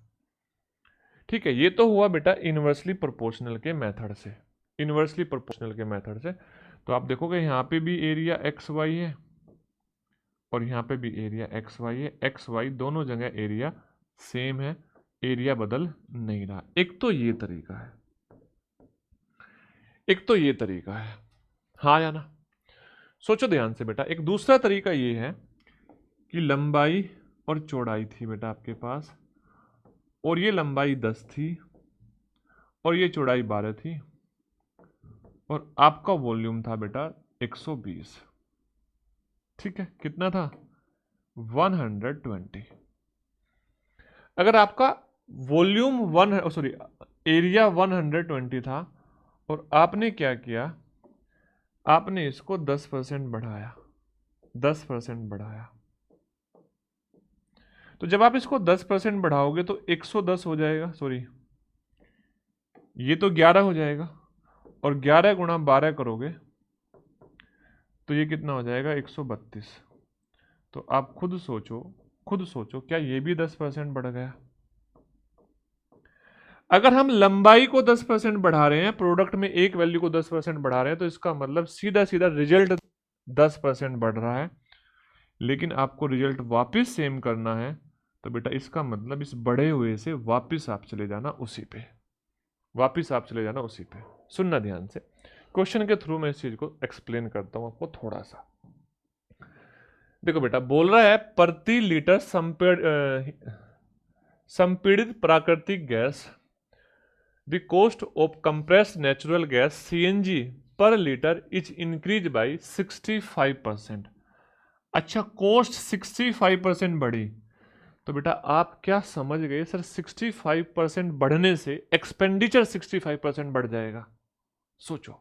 ठीक है, ये तो हुआ बेटा इनवर्सली प्रोपोर्शनल के मेथड से। इनवर्सली प्रोपोर्शनल के मेथड से तो आप देखोगे यहाँ पे भी एरिया एक्स वाई है और यहाँ पे भी एरिया एक्स वाई है। एक्स वाई दोनों जगह एरिया सेम है, एरिया बदल नहीं रहा। एक तो ये तरीका है, एक तो ये तरीका है, हाँ या ना? सोचो ध्यान से बेटा। एक दूसरा तरीका ये है कि लंबाई और चौड़ाई थी बेटा आपके पास, और ये लंबाई 10 थी और ये चौड़ाई 12 थी, और आपका वॉल्यूम था बेटा 120। ठीक है, कितना था? 120। अगर आपका वॉल्यूम एरिया 120 था और आपने क्या किया? आपने इसको 10% बढ़ाया, 10% बढ़ाया। तो जब आप इसको 10% बढ़ाओगे तो 110 हो जाएगा, ये तो 11 हो जाएगा, और 11 गुणा 12 करोगे तो ये कितना हो जाएगा? 132। तो आप खुद सोचो क्या ये भी 10% बढ़ गया? अगर हम लंबाई को 10% बढ़ा रहे हैं, प्रोडक्ट में एक वैल्यू को 10% बढ़ा रहे हैं, तो इसका मतलब सीधा सीधा रिजल्ट 10% बढ़ रहा है। लेकिन आपको रिजल्ट वापस सेम करना है, तो बेटा इसका मतलब इस बढ़े हुए से वापस आप चले जाना उसी पे, वापस आप चले जाना उसी पे। सुनना ध्यान से, क्वेश्चन के थ्रू मैं इस चीज को एक्सप्लेन करता हूं आपको थोड़ा सा। देखो बेटा, बोल रहा है प्रति लीटर संपीड़ित प्राकृतिक gas, the cost of compressed natural gas CNG पर लीटर इज इंक्रीज बाई 65%। अच्छा, कॉस्ट 65% बढ़ी, तो बेटा आप क्या समझ गए सर? 65% बढ़ने से एक्सपेंडिचर 65% बढ़ जाएगा। सोचो,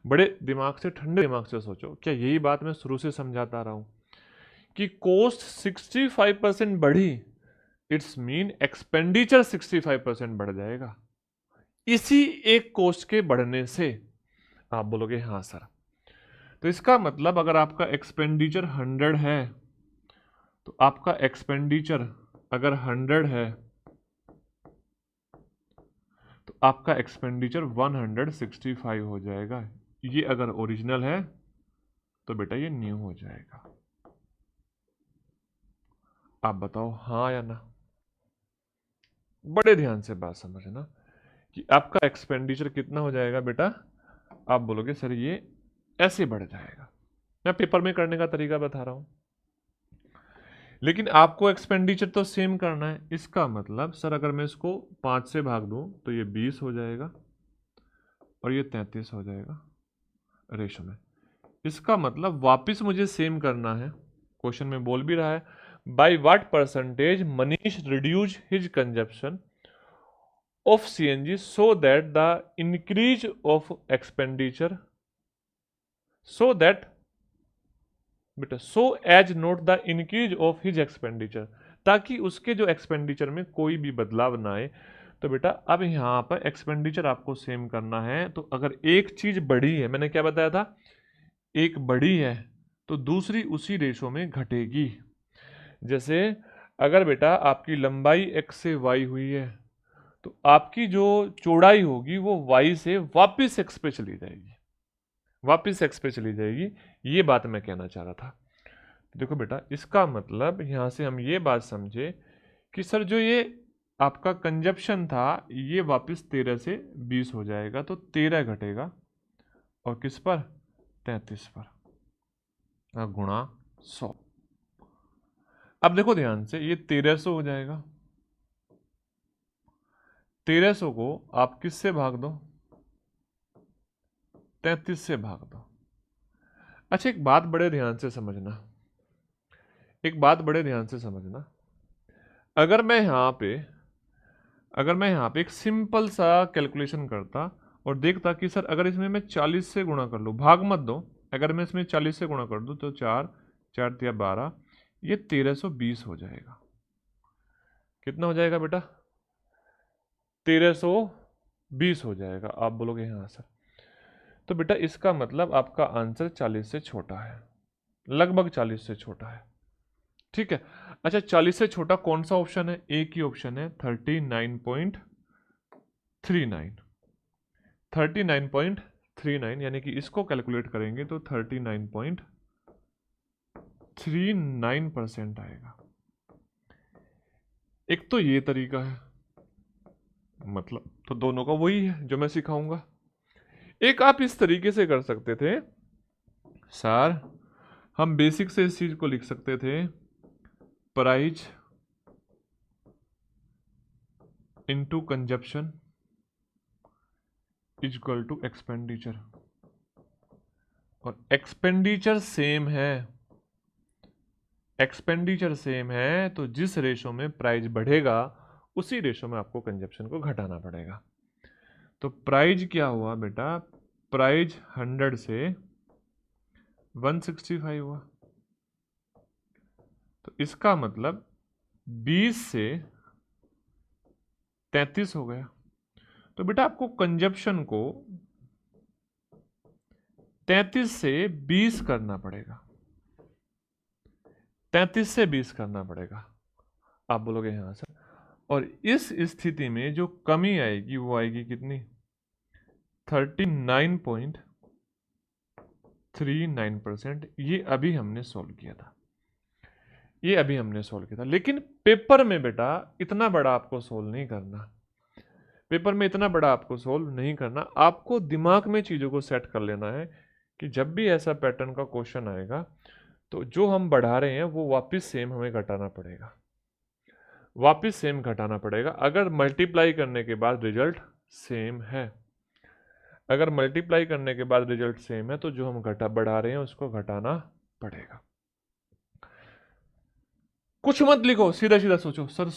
बड़े दिमाग से, ठंडे दिमाग से सोचो। क्या यही बात मैं शुरू से समझाता रहा हूं कि कॉस्ट 65% बढ़ी, इट्स मीन एक्सपेंडिचर 65% बढ़ जाएगा इसी एक कॉस्ट के बढ़ने से। आप बोलोगे हाँ सर, तो इसका मतलब अगर आपका एक्सपेंडिचर 100 है, तो आपका एक्सपेंडिचर अगर 100 है तो आपका एक्सपेंडिचर 165 हो जाएगा। ये अगर ओरिजिनल है तो बेटा ये न्यू हो जाएगा। आप बताओ हाँ या ना? बड़े ध्यान से बात समझना कि आपका एक्सपेंडिचर कितना हो जाएगा बेटा। आप बोलोगे सर ये ऐसे बढ़ जाएगा। मैं पेपर में करने का तरीका बता रहा हूं, लेकिन आपको एक्सपेंडिचर तो सेम करना है। इसका मतलब सर अगर मैं इसको 5 से भाग दूं तो ये 20 हो जाएगा और ये 33 हो जाएगा रेशो में। इसका मतलब वापस मुझे सेम करना है। क्वेश्चन में बोल भी रहा है, by what percentage Manish reduce his consumption of CNG so that the increase of expenditure बेटा so as not the increase of his expenditure, ताकि उसके जो एक्सपेंडिचर में कोई भी बदलाव ना आए। तो बेटा अब यहाँ पर एक्सपेंडिचर आपको सेम करना है, तो अगर एक चीज बढ़ी है, मैंने क्या बताया था, एक बढ़ी है तो दूसरी उसी रेशो में घटेगी। जैसे अगर बेटा आपकी लंबाई x से y हुई है, तो आपकी जो चौड़ाई होगी वो y से वापस x पे चली जाएगी, वापस x पे चली जाएगी। ये बात मैं कहना चाह रहा था। देखो बेटा, इसका मतलब यहां से हम ये बात समझे कि सर जो ये आपका कंजप्शन था ये वापस 13 से 20 हो जाएगा, तो 13 घटेगा और किस पर, 33 पर, गुणा 100। अब देखो ध्यान से, ये 1300 हो जाएगा, 1300 को आप किससे भाग दो, 33 से भाग दो। अच्छा एक बात बड़े ध्यान से समझना, एक बात बड़े ध्यान से समझना, अगर मैं यहाँ पे एक सिंपल सा कैलकुलेशन करता और देखता कि सर अगर इसमें मैं 40 से गुणा कर लूँ, भाग मत दो, अगर मैं इसमें 40 से गुणा कर दूँ तो 4 4 तिया 12, ये 1320 हो जाएगा। कितना हो जाएगा बेटा, 1320 हो जाएगा। आप बोलोगे हाँ सर, तो बेटा इसका मतलब आपका आंसर 40 से छोटा है, लगभग 40 से छोटा है, ठीक है। अच्छा 40 से छोटा कौन सा ऑप्शन है, एक ही ऑप्शन है 39.39, 39.39, यानी कि इसको कैलकुलेट करेंगे तो 39.39% आएगा। एक तो ये तरीका है, मतलब तो दोनों का वही है जो मैं सिखाऊंगा। एक आप इस तरीके से कर सकते थे सर, हम बेसिक से इस चीज को लिख सकते थे, price into consumption is equal to expenditure, और एक्सपेंडिचर सेम है, एक्सपेंडिचर सेम है तो जिस रेशो में प्राइस बढ़ेगा उसी रेशो में आपको कंजप्शन को घटाना पड़ेगा। तो प्राइस क्या हुआ बेटा, प्राइस 100 से 165 हुआ, तो इसका मतलब 20 से 33 हो गया। तो बेटा आपको कंजप्शन को 33 से 20 करना पड़ेगा, 33 से 20 करना पड़ेगा। आप बोलोगे हाँ सर, और इस स्थिति में जो कमी आएगी वो आएगी कितनी, 39.39%। ये अभी हमने सॉल्व किया था, ये अभी हमने सॉल्व किया था, लेकिन पेपर में बेटा इतना बड़ा आपको सॉल्व नहीं करना, पेपर में इतना बड़ा आपको सॉल्व नहीं करना, आपको दिमाग में चीज़ों को सेट कर लेना है कि जब भी ऐसा पैटर्न का क्वेश्चन आएगा तो जो हम बढ़ा रहे हैं वो वापस सेम हमें घटाना पड़ेगा, वापस सेम घटाना पड़ेगा। अगर मल्टीप्लाई करने के बाद रिजल्ट सेम है, अगर मल्टीप्लाई करने के बाद रिजल्ट सेम है तो जो हम बढ़ा रहे हैं उसको घटाना पड़ेगा। कुछ मत लिखो, सीधा सीधा सोचो सर,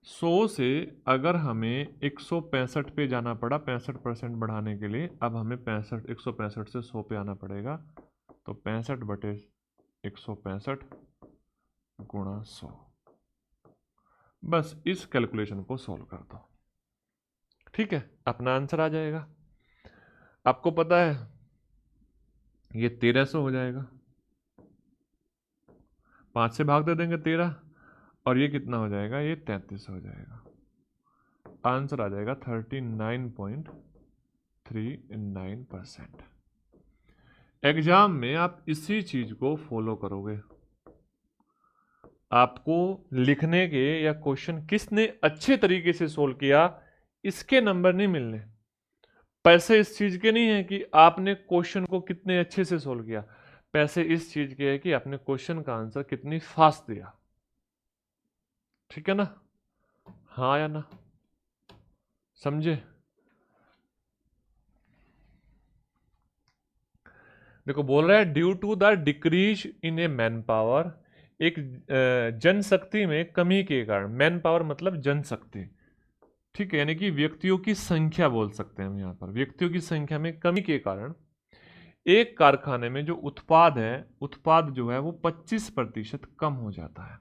100 से अगर हमें 165 पे जाना पड़ा 65% बढ़ाने के लिए, अब हमें 165 से 100 पे आना पड़ेगा, तो 65/165 गुणा 100। बस इस कैलकुलेशन को सॉल्व कर दो, ठीक है, अपना आंसर आ जाएगा। आपको पता है ये 1300 हो जाएगा, 5 से भाग दे देंगे 13, और ये कितना हो जाएगा, ये 33 हो जाएगा। आंसर आ जाएगा 39.39%। एग्जाम में आप इसी चीज को फॉलो करोगे, आपको लिखने के या क्वेश्चन किसने अच्छे तरीके से सोल्व किया इसके नंबर नहीं मिलने, पैसे इस चीज के नहीं है कि आपने क्वेश्चन को कितने अच्छे से सोल्व किया, पैसे इस चीज के है कि आपने क्वेश्चन का आंसर कितनी फास्ट दिया, ठीक है ना, हाँ या ना, समझे। देखो बोल रहा है due to the decrease in a manpower, एक जनशक्ति में कमी के कारण, मैन पावर मतलब जनशक्ति, ठीक है, यानी कि व्यक्तियों की संख्या बोल सकते हैं हम यहाँ पर, व्यक्तियों की संख्या में कमी के कारण एक कारखाने में जो उत्पाद है, उत्पाद जो है वो 25% कम हो जाता है।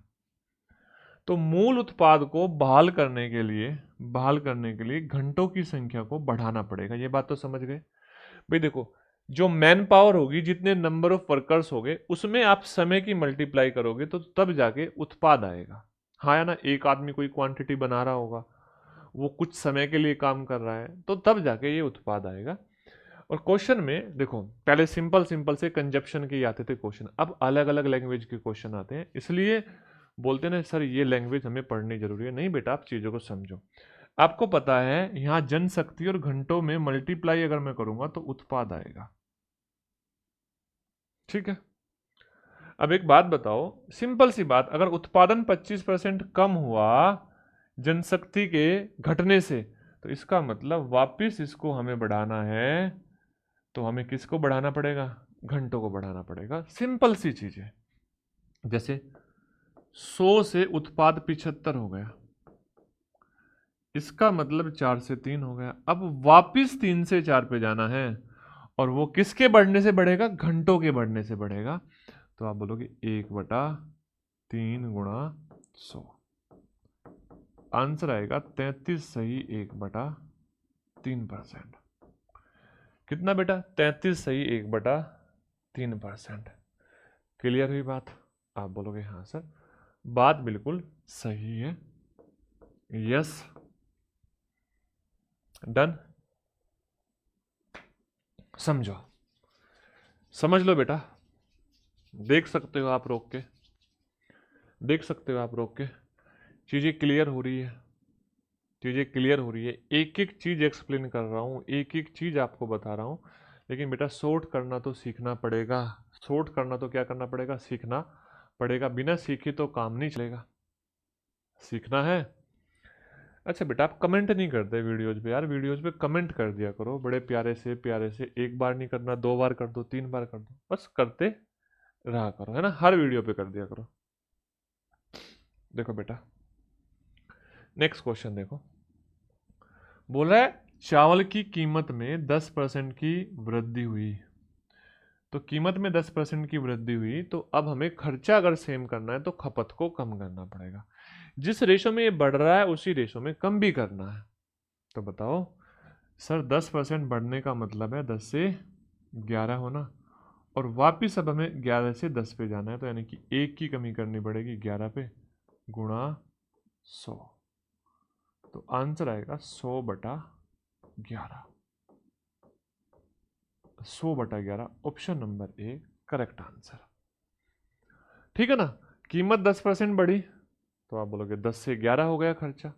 तो मूल उत्पाद को बहाल करने के लिए घंटों की संख्या को बढ़ाना पड़ेगा। ये बात तो समझ गए भाई। देखो जो मैन पावर होगी, जितने नंबर ऑफ वर्कर्स होंगे, उसमें आप समय की मल्टीप्लाई करोगे तो तब जाके उत्पाद आएगा, हाँ या ना। एक आदमी कोई क्वांटिटी बना रहा होगा, वो कुछ समय के लिए काम कर रहा है, तो तब जाके ये उत्पाद आएगा। और क्वेश्चन में देखो पहले सिंपल सिंपल से कंजप्शन के आते थे क्वेश्चन, अब अलग अलग लैंग्वेज के क्वेश्चन आते हैं, इसलिए बोलते ना सर ये लैंग्वेज हमें पढ़नी जरूरी है, नहीं बेटा, आप चीज़ों को समझो। आपको पता है यहाँ जनशक्ति और घंटों में मल्टीप्लाई अगर मैं करूंगा तो उत्पाद आएगा, ठीक है। अब एक बात बताओ, सिंपल सी बात, अगर उत्पादन 25% कम हुआ जनशक्ति के घटने से, तो इसका मतलब वापस इसको हमें बढ़ाना है, तो हमें किसको बढ़ाना पड़ेगा? घंटों को बढ़ाना पड़ेगा। सिंपल सी चीज है। जैसे 100 से उत्पाद 75 हो गया, इसका मतलब 4 से 3 हो गया। अब वापिस 3 से 4 पे जाना है, और वो किसके बढ़ने से बढ़ेगा? घंटों के बढ़ने से बढ़ेगा। तो आप बोलोगे 1/3 गुणा 100, आंसर आएगा 33 सही 1/3%। कितना बेटा? 33 सही 1/3%। क्लियर हुई बात? आप बोलोगे हाँ सर, बात बिल्कुल सही है। Yes, done. समझो, समझ लो बेटा, देख सकते हो आप रोक के, देख सकते हो आप रोक के, चीज़ें क्लियर हो रही है, चीज़ें क्लियर हो रही है। एक एक चीज़ एक्सप्लेन कर रहा हूँ, एक एक चीज़ आपको बता रहा हूँ, लेकिन बेटा शॉर्ट करना तो सीखना पड़ेगा। शॉर्ट करना तो क्या करना पड़ेगा? सीखना पड़ेगा। बिना सीखे तो काम नहीं चलेगा, सीखना है। अच्छा बेटा, आप कमेंट नहीं करते वीडियोज पे यार, वीडियोज पे कमेंट कर दिया करो बड़े प्यारे से, प्यारे से। एक बार नहीं करना, 2 बार कर दो, 3 बार कर दो, बस करते रहा करो, है ना, हर वीडियो पे कर दिया करो। देखो बेटा, नेक्स्ट क्वेश्चन देखो, बोल रहा है चावल की कीमत में 10% की वृद्धि हुई। तो कीमत में 10% की वृद्धि हुई, तो अब हमें खर्चा अगर सेम करना है तो खपत को कम करना पड़ेगा। जिस रेशो में ये बढ़ रहा है उसी रेशो में कम भी करना है। तो बताओ सर, 10% बढ़ने का मतलब है 10 से 11 होना, और वापिस अब हमें 11 से 10 पे जाना है, तो यानी कि 1 की कमी करनी पड़ेगी 11 पे, गुणा 100। तो आंसर आएगा 100/11। 100/11 option number A correct answer, ठीक है ना। कीमत 10% बढ़ी, तो आप बोलोगे 10 से 11 हो गया खर्चा,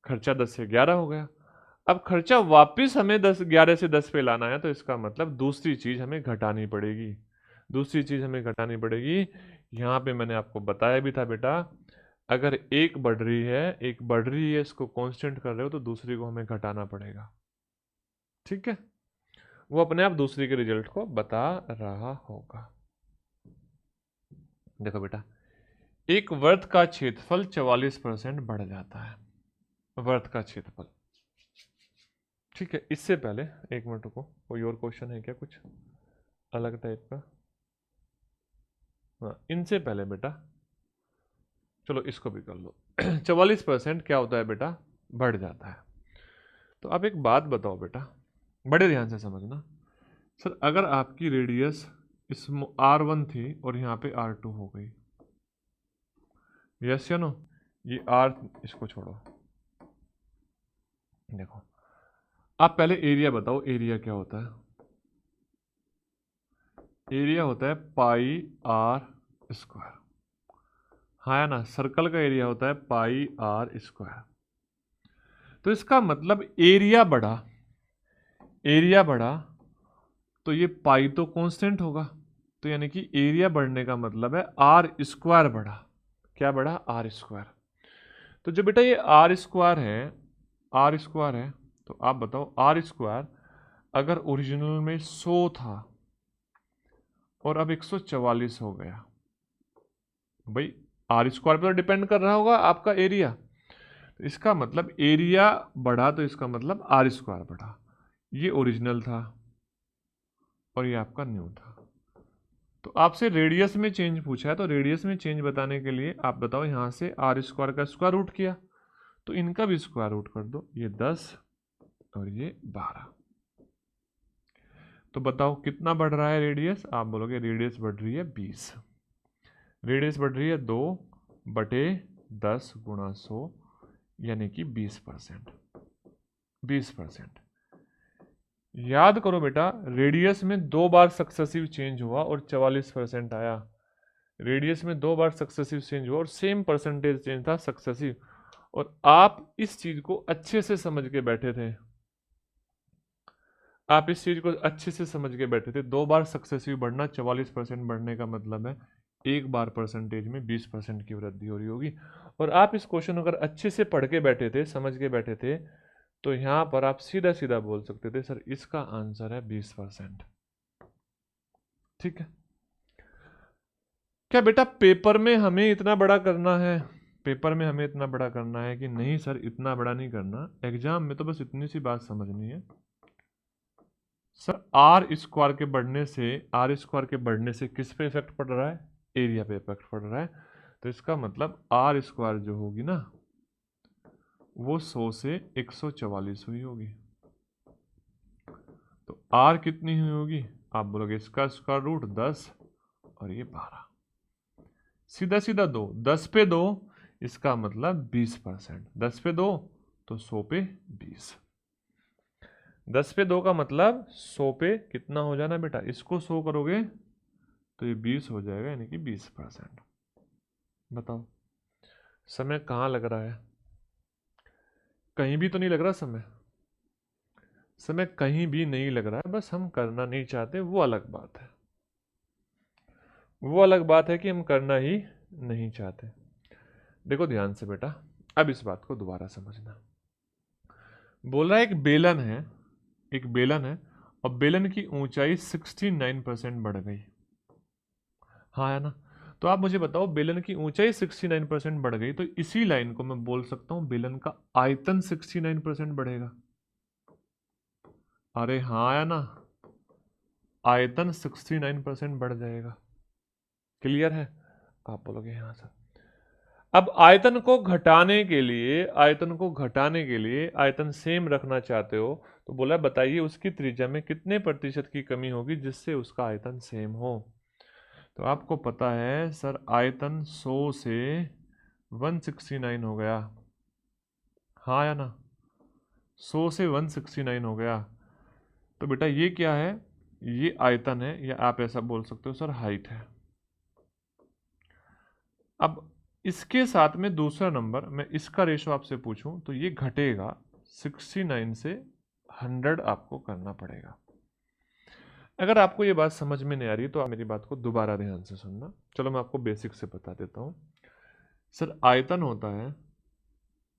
खर्चा 10 से 11 हो गया। अब खर्चा वापस हमें 11 से 10 पे लाना है, तो इसका मतलब दूसरी चीज हमें घटानी पड़ेगी, दूसरी चीज हमें घटानी पड़ेगी। यहाँ पे मैंने आपको बताया भी था बेटा, अगर एक बढ़ रही है, एक बढ़ रही है, इसको कांस्टेंट कर रहे हो, तो दूसरी को हमें घटाना पड़ेगा, ठीक है। वो अपने आप दूसरी के रिजल्ट को बता रहा होगा। देखो बेटा, एक वर्त का क्षेत्रफल 44% बढ़ जाता है, वर्त का क्षेत्रफल, ठीक है। इससे पहले एक मिनट रुको, कोई और क्वेश्चन है क्या कुछ अलग टाइप का? हाँ, इनसे पहले बेटा चलो इसको भी कर लो। 44% क्या होता है बेटा? बढ़ जाता है। तो आप एक बात बताओ बेटा, बड़े ध्यान से समझना। सर अगर आपकी रेडियस इस R1 थी और यहाँ पे R2 हो गई, यस या नो? ये R, इसको छोड़ो, देखो आप पहले एरिया बताओ, एरिया क्या होता है? एरिया होता है πr²। हाँ है ना, सर्कल का एरिया होता है πr²। तो इसका मतलब एरिया बढ़ा, एरिया बढ़ा, तो ये पाई तो कांस्टेंट होगा, तो यानी कि एरिया बढ़ने का मतलब है R² बढ़ा। क्या बढ़ा? R²। तो जो बेटा ये R² है, R² है, तो आप बताओ R² अगर ओरिजिनल में 100 था और अब 144 हो गया, भाई R² पर तो डिपेंड कर रहा होगा आपका एरिया, तो इसका मतलब एरिया बढ़ा, तो इसका मतलब R² बढ़ा। ये ओरिजिनल था और ये आपका न्यू था। तो आपसे रेडियस में चेंज पूछा है, तो रेडियस में चेंज बताने के लिए आप बताओ, यहाँ से R² का स्क्वायर रूट किया, तो इनका भी स्क्वायर रूट कर दो, ये 10 और ये 12। तो बताओ कितना बढ़ रहा है रेडियस? आप बोलोगे रेडियस बढ़ रही है 20, रेडियस बढ़ रही है 2/10 गुणा 100, यानी कि 20%। 20%। याद करो बेटा, रेडियस में 2 बार सक्सेसिव चेंज हुआ और 44% आया, रेडियस में 2 बार सक्सेसिव चेंज हुआ और सेम परसेंटेज चेंज था सक्सेसिव, और आप इस चीज को अच्छे से समझ के बैठे थे, आप इस चीज को अच्छे से समझ के बैठे थे। 2 बार सक्सेसिव बढ़ना, 44% बढ़ने का मतलब है एक बार परसेंटेज में 20% की वृद्धि हो रही होगी। और आप इस क्वेश्चन अगर अच्छे से पढ़ के बैठे थे, समझ के बैठे थे, तो यहां पर आप सीधा सीधा बोल सकते थे सर इसका आंसर है 20%। ठीक है क्या बेटा पेपर में हमें इतना बड़ा करना है? पेपर में हमें इतना बड़ा करना है कि नहीं सर इतना बड़ा नहीं करना, एग्जाम में तो बस इतनी सी बात समझनी है। सर आर स्क्वायर के बढ़ने से किस पे इफेक्ट पड़ रहा है? एरिया पे इफेक्ट पड़ रहा है। तो इसका मतलब आर स्क्वायर जो होगी ना वो 100 से 144 हुई होगी। तो आर कितनी हुई होगी? आप बोलोगे इसका स्क्वायर रूट 10 और ये 12, सीधा सीधा 2, 10 पे 2, इसका मतलब 20%। 10 पे 2 तो 100 पे 20, 10 पे 2 का मतलब 100 पे कितना हो जाना बेटा? इसको 100 करोगे तो ये 20 हो जाएगा, यानी कि 20%। बताओ समय कहाँ लग रहा है? कहीं भी तो नहीं लग रहा समय, समय कहीं भी नहीं लग रहा है, बस हम करना नहीं चाहते, वो अलग बात है। वो अलग बात है कि हम करना ही नहीं चाहते। देखो ध्यान से बेटा, अब इस बात को दोबारा समझना। बोल रहा है एक बेलन है और बेलन की ऊंचाई 69% बढ़ गई। हाँ है ना? तो आप मुझे बताओ बेलन की ऊंचाई 69% बढ़ गई, तो इसी लाइन को मैं बोल सकता हूं बेलन का आयतन 69% बढ़ेगा। अरे हाँ है ना, आयतन 69% बढ़ जाएगा। क्लियर है? आप बोलोगे हाँ सर। अब आयतन को घटाने के लिए, आयतन सेम रखना चाहते हो, तो बोला बताइए उसकी त्रिज्या में कितने प्रतिशत की कमी होगी जिससे उसका आयतन सेम हो। तो आपको पता है सर आयतन 100 से 169 हो गया, हाँ या ना? 100 से 169 हो गया। तो बेटा ये क्या है? ये आयतन है, या आप ऐसा बोल सकते हो सर हाइट है। अब इसके साथ में दूसरा नंबर, मैं इसका रेशो आपसे पूछूं तो ये घटेगा, 69 से 100 आपको करना पड़ेगा। अगर आपको ये बात समझ में नहीं आ रही तो आप मेरी बात को दोबारा ध्यान से सुनना। चलो मैं आपको बेसिक से बता देता हूं। सर आयतन होता है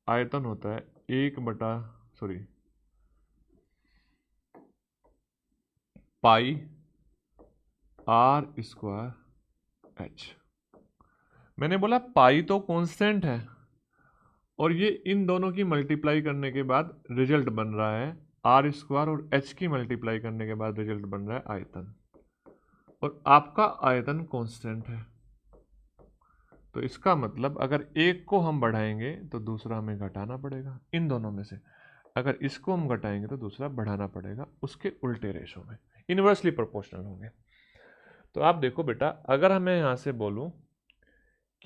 1/पाई आर स्क्वायर एच। मैंने बोला पाई तो कांस्टेंट है, और ये इन दोनों की मल्टीप्लाई करने के बाद रिजल्ट बन रहा है आर स्क्वायर, और एच की मल्टीप्लाई करने के बाद रिजल्ट बन रहा है आयतन, और आपका आयतन कांस्टेंट है। तो इसका मतलब अगर एक को हम बढ़ाएंगे तो दूसरा हमें घटाना पड़ेगा, इन दोनों में से अगर इसको हम घटाएंगे तो दूसरा बढ़ाना पड़ेगा, उसके उल्टे रेशो में, इन्वर्सली प्रोपोर्शनल होंगे। तो आप देखो बेटा, अगर हमें यहां से बोलूं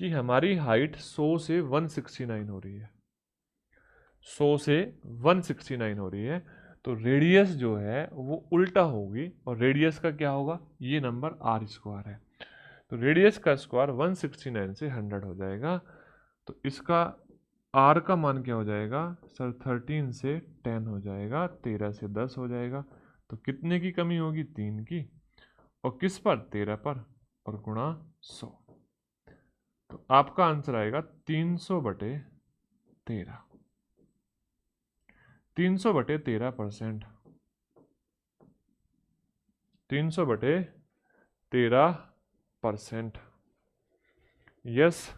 कि हमारी हाइट 100 से 169 हो रही है, 100 से 169 हो रही है, तो रेडियस जो है वो उल्टा होगी, और रेडियस का क्या होगा? ये नंबर आर स्क्वायर है, तो रेडियस का स्क्वायर 169 से 100 हो जाएगा। तो इसका आर का मान क्या हो जाएगा सर? 13 से 10 हो जाएगा, 13 से 10 हो जाएगा। तो कितने की कमी होगी? 3 की, और किस पर? 13 पर, और गुणा 100। तो आपका आंसर आएगा 300/13, 300/13%, 300/13%। यस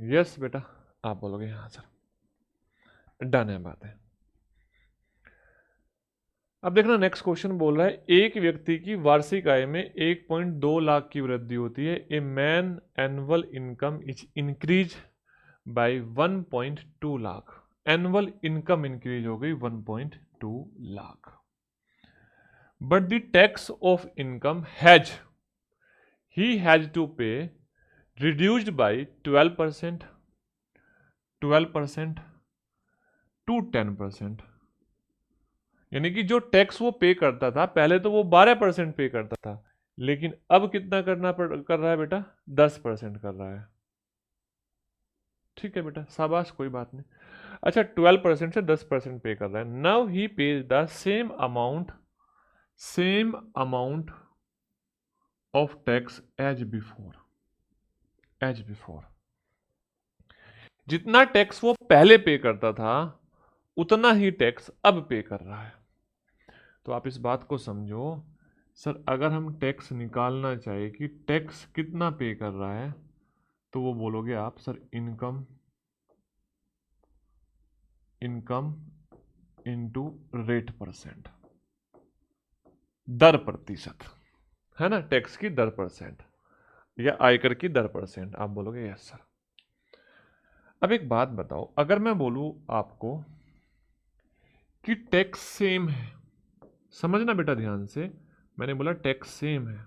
यस बेटा, आप बोलोगे हाँ सर, डन है बात है। अब देखना नेक्स्ट क्वेश्चन बोल रहा है एक व्यक्ति की वार्षिक आय में 1.2 लाख की वृद्धि होती है। A man annual income is increase bye 1.2 lakh. Annual income increase हो गई 1.2 lakh, but the tax of income he has to pay reduced by 12% to 10%। यानी कि जो टैक्स वो पे करता था पहले, तो वो 12% पे करता था, लेकिन अब कितना कर रहा है बेटा, 10% कर रहा है। ठीक है बेटा, शाबाश, कोई बात नहीं। अच्छा, 12% से 10% पे कर रहा है। Now he pays the same amount of tax as before. जितना टैक्स वो पहले पे करता था उतना ही टैक्स अब पे कर रहा है। तो आप इस बात को समझो सर, अगर हम टैक्स निकालना चाहे कि टैक्स कितना पे कर रहा है, तो वो बोलोगे आप sir income into rate percent, दर प्रतिशत, है ना, टैक्स की दर परसेंट या आयकर की दर परसेंट। आप बोलोगे यस सर। अब एक बात बताओ, अगर मैं बोलूं आपको कि टैक्स सेम है, समझना बेटा ध्यान से, मैंने बोला टैक्स सेम है,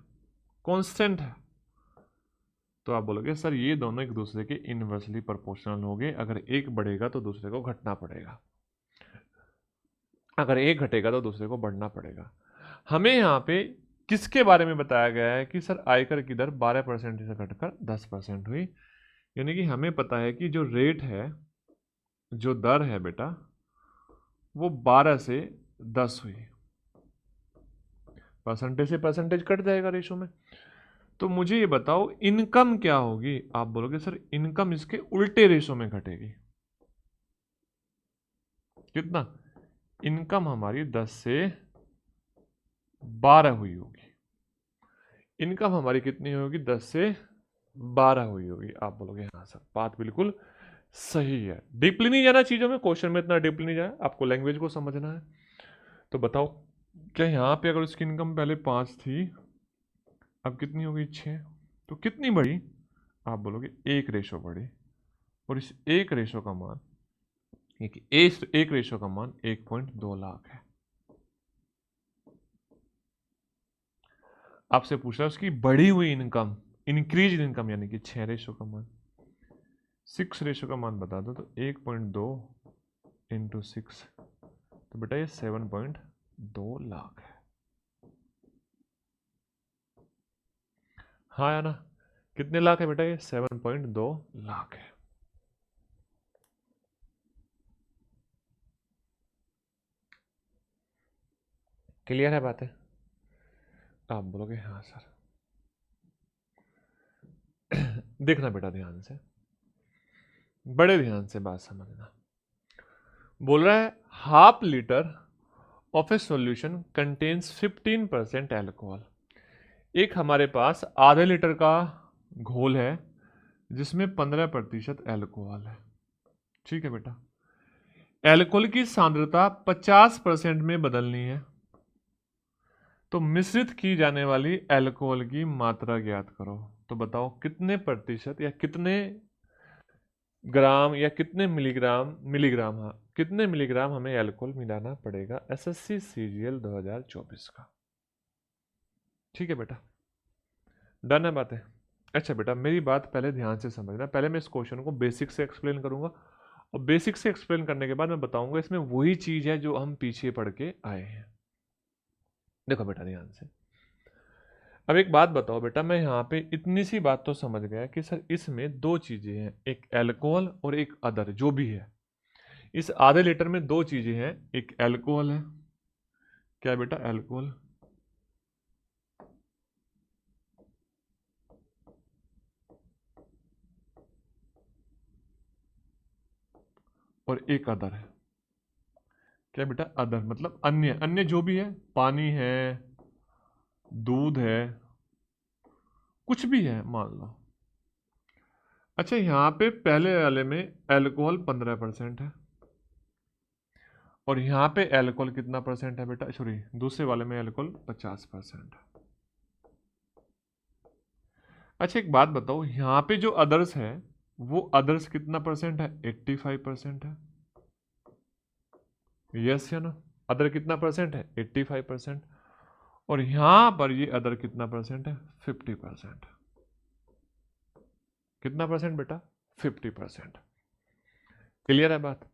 कांस्टेंट है, तो आप बोलोगे सर ये दोनों एक दूसरे के इनवर्सली प्रोपोर्शनल होंगे। अगर एक बढ़ेगा तो दूसरे को घटना पड़ेगा, अगर एक घटेगा तो दूसरे को बढ़ना पड़ेगा। हमें यहाँ पे किसके बारे में बताया गया है कि सर आयकर की दर 12% से घटकर 10% हुई, यानी कि हमें पता है कि जो रेट है, जो दर है बेटा, वो 12 से 10 हुई। परसेंटेज से परसेंटेज कट जाएगा रेशो में। तो मुझे ये बताओ इनकम क्या होगी। आप बोलोगे सर इनकम इसके उल्टे रेशो में घटेगी। कितना? इनकम हमारी 10 से 12 हुई होगी, इनकम हमारी कितनी होगी, 10 से 12 हुई होगी। आप बोलोगे हाँ सर, बात बिल्कुल सही है। डीपली नहीं जाना चीजों में, क्वेश्चन में इतना डीपली नहीं जाए, आपको लैंग्वेज को समझना है। तो बताओ क्या यहाँ पे अगर उसकी इनकम पहले 5 थी, अब कितनी हो गई, 6, तो कितनी बढ़ी? आप बोलोगे 1 रेशो बढ़ी, और इस 1 रेशो का मान, एक रेशो का मान 1.2 लाख है। आपसे पूछा उसकी बढ़ी हुई इनकम, इंक्रीज इनकम, यानी कि 6 रेशो का मान, 6 रेशो का मान बता दो, तो 1.2 इंटू 6, तो बेटा ये 7.2 लाख है। हाँ या ना? कितने लाख है बेटा? ये 7.2 लाख है। क्लियर है बातें? आप बोलोगे हाँ सर। देखना बेटा ध्यान से, बड़े ध्यान से बात समझना। बोल रहा है half litre of A solution contains 15% alcohol. एक हमारे पास आधे लीटर का घोल है जिसमें 15% एल्कोहल है। ठीक है बेटा, एल्कोहल की सांद्रता 50% में बदलनी है, तो मिश्रित की जाने वाली एल्कोहल की मात्रा ज्ञात करो। तो बताओ कितने प्रतिशत या कितने ग्राम या कितने मिलीग्राम हाँ, कितने मिलीग्राम हमें एल्कोहल मिलाना पड़ेगा एसएससी सीजीएल 2024 का। ठीक है बेटा, डन है बातें? अच्छा बेटा, मेरी बात पहले ध्यान से समझना। पहले मैं इस क्वेश्चन को बेसिक से एक्सप्लेन करूंगा, और बेसिक से एक्सप्लेन करने के बाद मैं बताऊंगा इसमें वही चीज है जो हम पीछे पढ़ के आए हैं। देखो बेटा ध्यान से, अब एक बात बताओ बेटा, मैं यहाँ पे इतनी सी बात तो समझ गया कि सर इसमें दो चीजें हैं, एक एल्कोहल और एक अदर जो भी है। इस आधे लीटर में दो चीजें हैं, एक एल्कोहल है, क्या बेटा, एल्कोहल, और एक अदर है, क्या बेटा, अदर मतलब अन्य, अन्य जो भी है, पानी है, दूध है, कुछ भी है मान लो। अच्छा, यहाँ पे पहले वाले में एल्कोहल 15% है, और यहाँ पे एल्कोहल कितना परसेंट है बेटा, सॉरी दूसरे वाले में एल्कोहल 50% है। अच्छा एक बात बताओ, यहाँ पे जो अदर्स है वो अदर्स कितना परसेंट है, 85% है। यस या नो? अदर कितना परसेंट है, 85%, और यहां पर ये अदर कितना परसेंट है, 50%। कितना परसेंट बेटा, 50%। क्लियर है बात?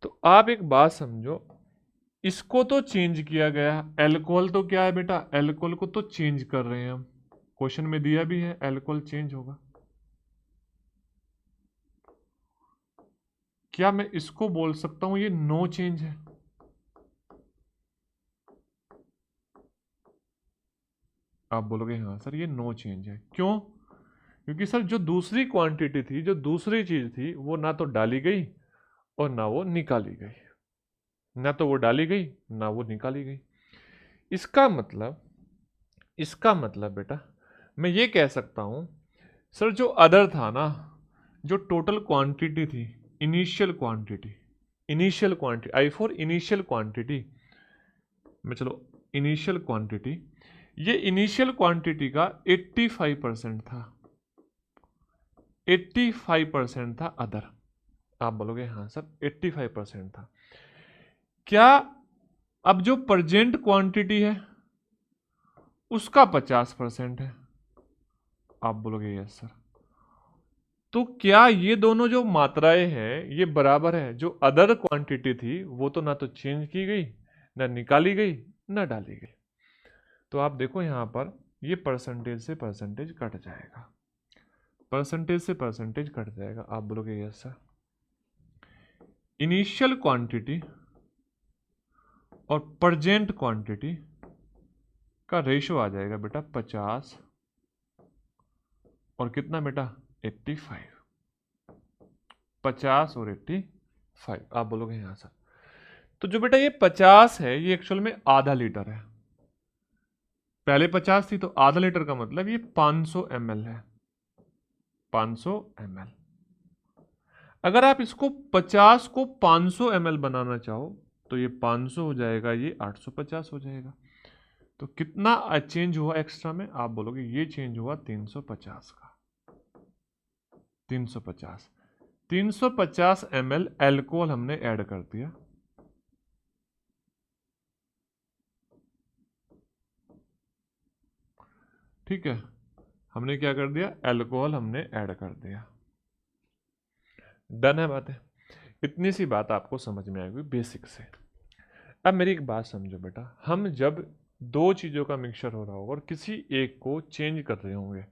तो आप एक बात समझो, इसको तो चेंज किया गया, एल्कोहल तो क्या है बेटा, एल्कोहल को तो चेंज कर रहे हैं हम, क्वेश्चन में दिया भी है अल्कोहल चेंज होगा। क्या मैं इसको बोल सकता हूं ये नो चेंज है? आप बोलोगे हाँ सर ये नो चेंज है, क्यों? क्योंकि सर जो दूसरी क्वांटिटी थी, जो दूसरी चीज थी, वो ना तो डाली गई और ना वो निकाली गई, ना तो वो डाली गई ना वो निकाली गई। इसका मतलब बेटा मैं ये कह सकता हूं सर जो अदर था ना, जो टोटल क्वांटिटी थी, initial quantity I for initial quantity में, चलो इनिशियल क्वांटिटी, ये इनिशियल क्वांटिटी का 85% था, 85% था अदर। आप बोलोगे हाँ सर 85% था। क्या अब जो प्रेजेंट क्वांटिटी है उसका 50% है? आप बोलोगे यस सर। तो क्या ये दोनों जो मात्राएं हैं ये बराबर है? जो अदर क्वांटिटी थी वो तो ना तो चेंज की गई, ना निकाली गई, ना डाली गई। तो आप देखो यहां पर ये परसेंटेज से परसेंटेज कट जाएगा, परसेंटेज से परसेंटेज कट जाएगा। आप बोलोगे यस सर। इनिशियल क्वांटिटी और प्रेजेंट क्वांटिटी का रेशो आ जाएगा बेटा 50 और कितना बेटा 85, 50 और 85। आप बोलोगे यहां सर। तो जो बेटा ये 50 है ये एक्चुअल में आधा लीटर है, पहले 50 थी तो आधा लीटर का मतलब ये 500 ml है, 500 ml। अगर आप इसको 50 को 500 ml बनाना चाहो तो ये 500 हो जाएगा, ये 850 हो जाएगा। तो कितना चेंज हुआ एक्स्ट्रा में? आप बोलोगे ये चेंज हुआ 350 का, 350 350 ml अल्कोहल हमने ऐड कर दिया। ठीक है, हमने क्या कर दिया? अल्कोहल हमने ऐड कर दिया। डन है बातें? इतनी सी बात आपको समझ में आएगी बेसिक से। अब मेरी एक बात समझो बेटा, हम जब दो चीजों का मिक्सचर हो रहा होगा और किसी एक को चेंज कर रहे होंगे,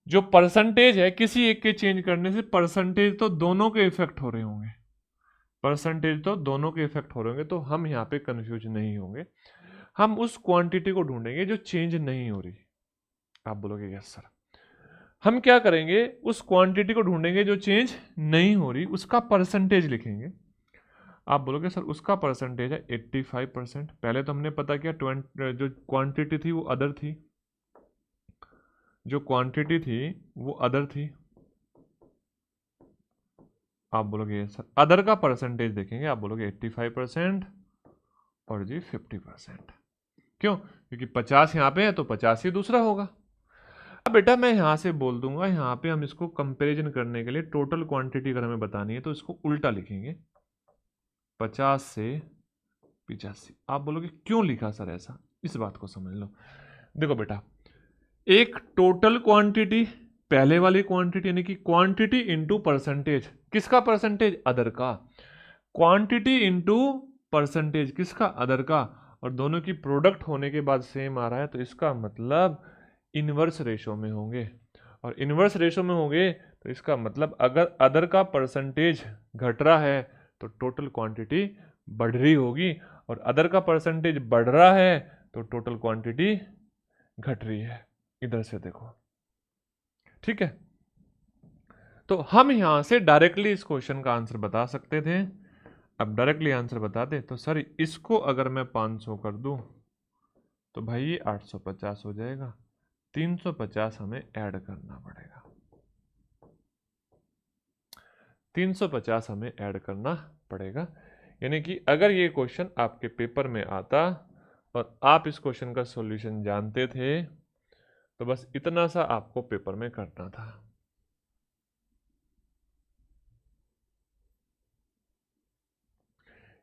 जो परसेंटेज है किसी एक के चेंज करने से परसेंटेज तो दोनों के इफेक्ट हो रहे होंगे, परसेंटेज तो दोनों के इफेक्ट हो रहे होंगे। तो हम यहाँ पे कंफ्यूज नहीं होंगे, हम उस क्वांटिटी को ढूंढेंगे जो चेंज नहीं हो रही। आप बोलोगे यस सर। हम क्या करेंगे? उस क्वांटिटी को ढूंढेंगे जो चेंज नहीं हो रही, उसका परसेंटेज लिखेंगे। आप बोलोगे सर उसका परसेंटेज है 85%। पहले तो हमने पता किया जो क्वांटिटी थी वो अदर थी, जो क्वांटिटी थी वो अदर थी। आप बोलोगे सर अदर का परसेंटेज देखेंगे, आप बोलोगे 85% और जी 50%। क्यों? क्योंकि 50 यहाँ पे है तो 50 ही दूसरा होगा। अब बेटा मैं यहाँ से बोल दूंगा, यहाँ पे हम इसको कंपैरिजन करने के लिए टोटल क्वांटिटी अगर हमें बतानी है तो इसको उल्टा लिखेंगे, 50 से 85। आप बोलोगे क्यों लिखा सर ऐसा? इस बात को समझ लो। देखो बेटा, एक टोटल क्वांटिटी, पहले वाली क्वांटिटी यानी कि क्वांटिटी इनटू परसेंटेज, किसका परसेंटेज? अदर का। क्वांटिटी इनटू परसेंटेज किसका? अदर का। और दोनों की प्रोडक्ट होने के बाद सेम आ रहा है तो इसका मतलब इनवर्स रेशो में होंगे, और इनवर्स रेशो में होंगे तो इसका मतलब अगर अदर का परसेंटेज घट रहा है तो टोटल क्वांटिटी बढ़ रही होगी, और अदर का परसेंटेज बढ़ रहा है तो टोटल क्वांटिटी घट रही है। इधर से देखो, ठीक है। तो हम यहां से डायरेक्टली इस क्वेश्चन का आंसर बता सकते थे। अब डायरेक्टली आंसर बता दे तो सर इसको अगर मैं 500 कर दूं तो भाई ये 850 हो जाएगा, 350 हमें ऐड करना पड़ेगा, 350 हमें ऐड करना पड़ेगा। यानी कि अगर ये क्वेश्चन आपके पेपर में आता और आप इस क्वेश्चन का सॉल्यूशन जानते थे तो बस इतना सा आपको पेपर में करना था।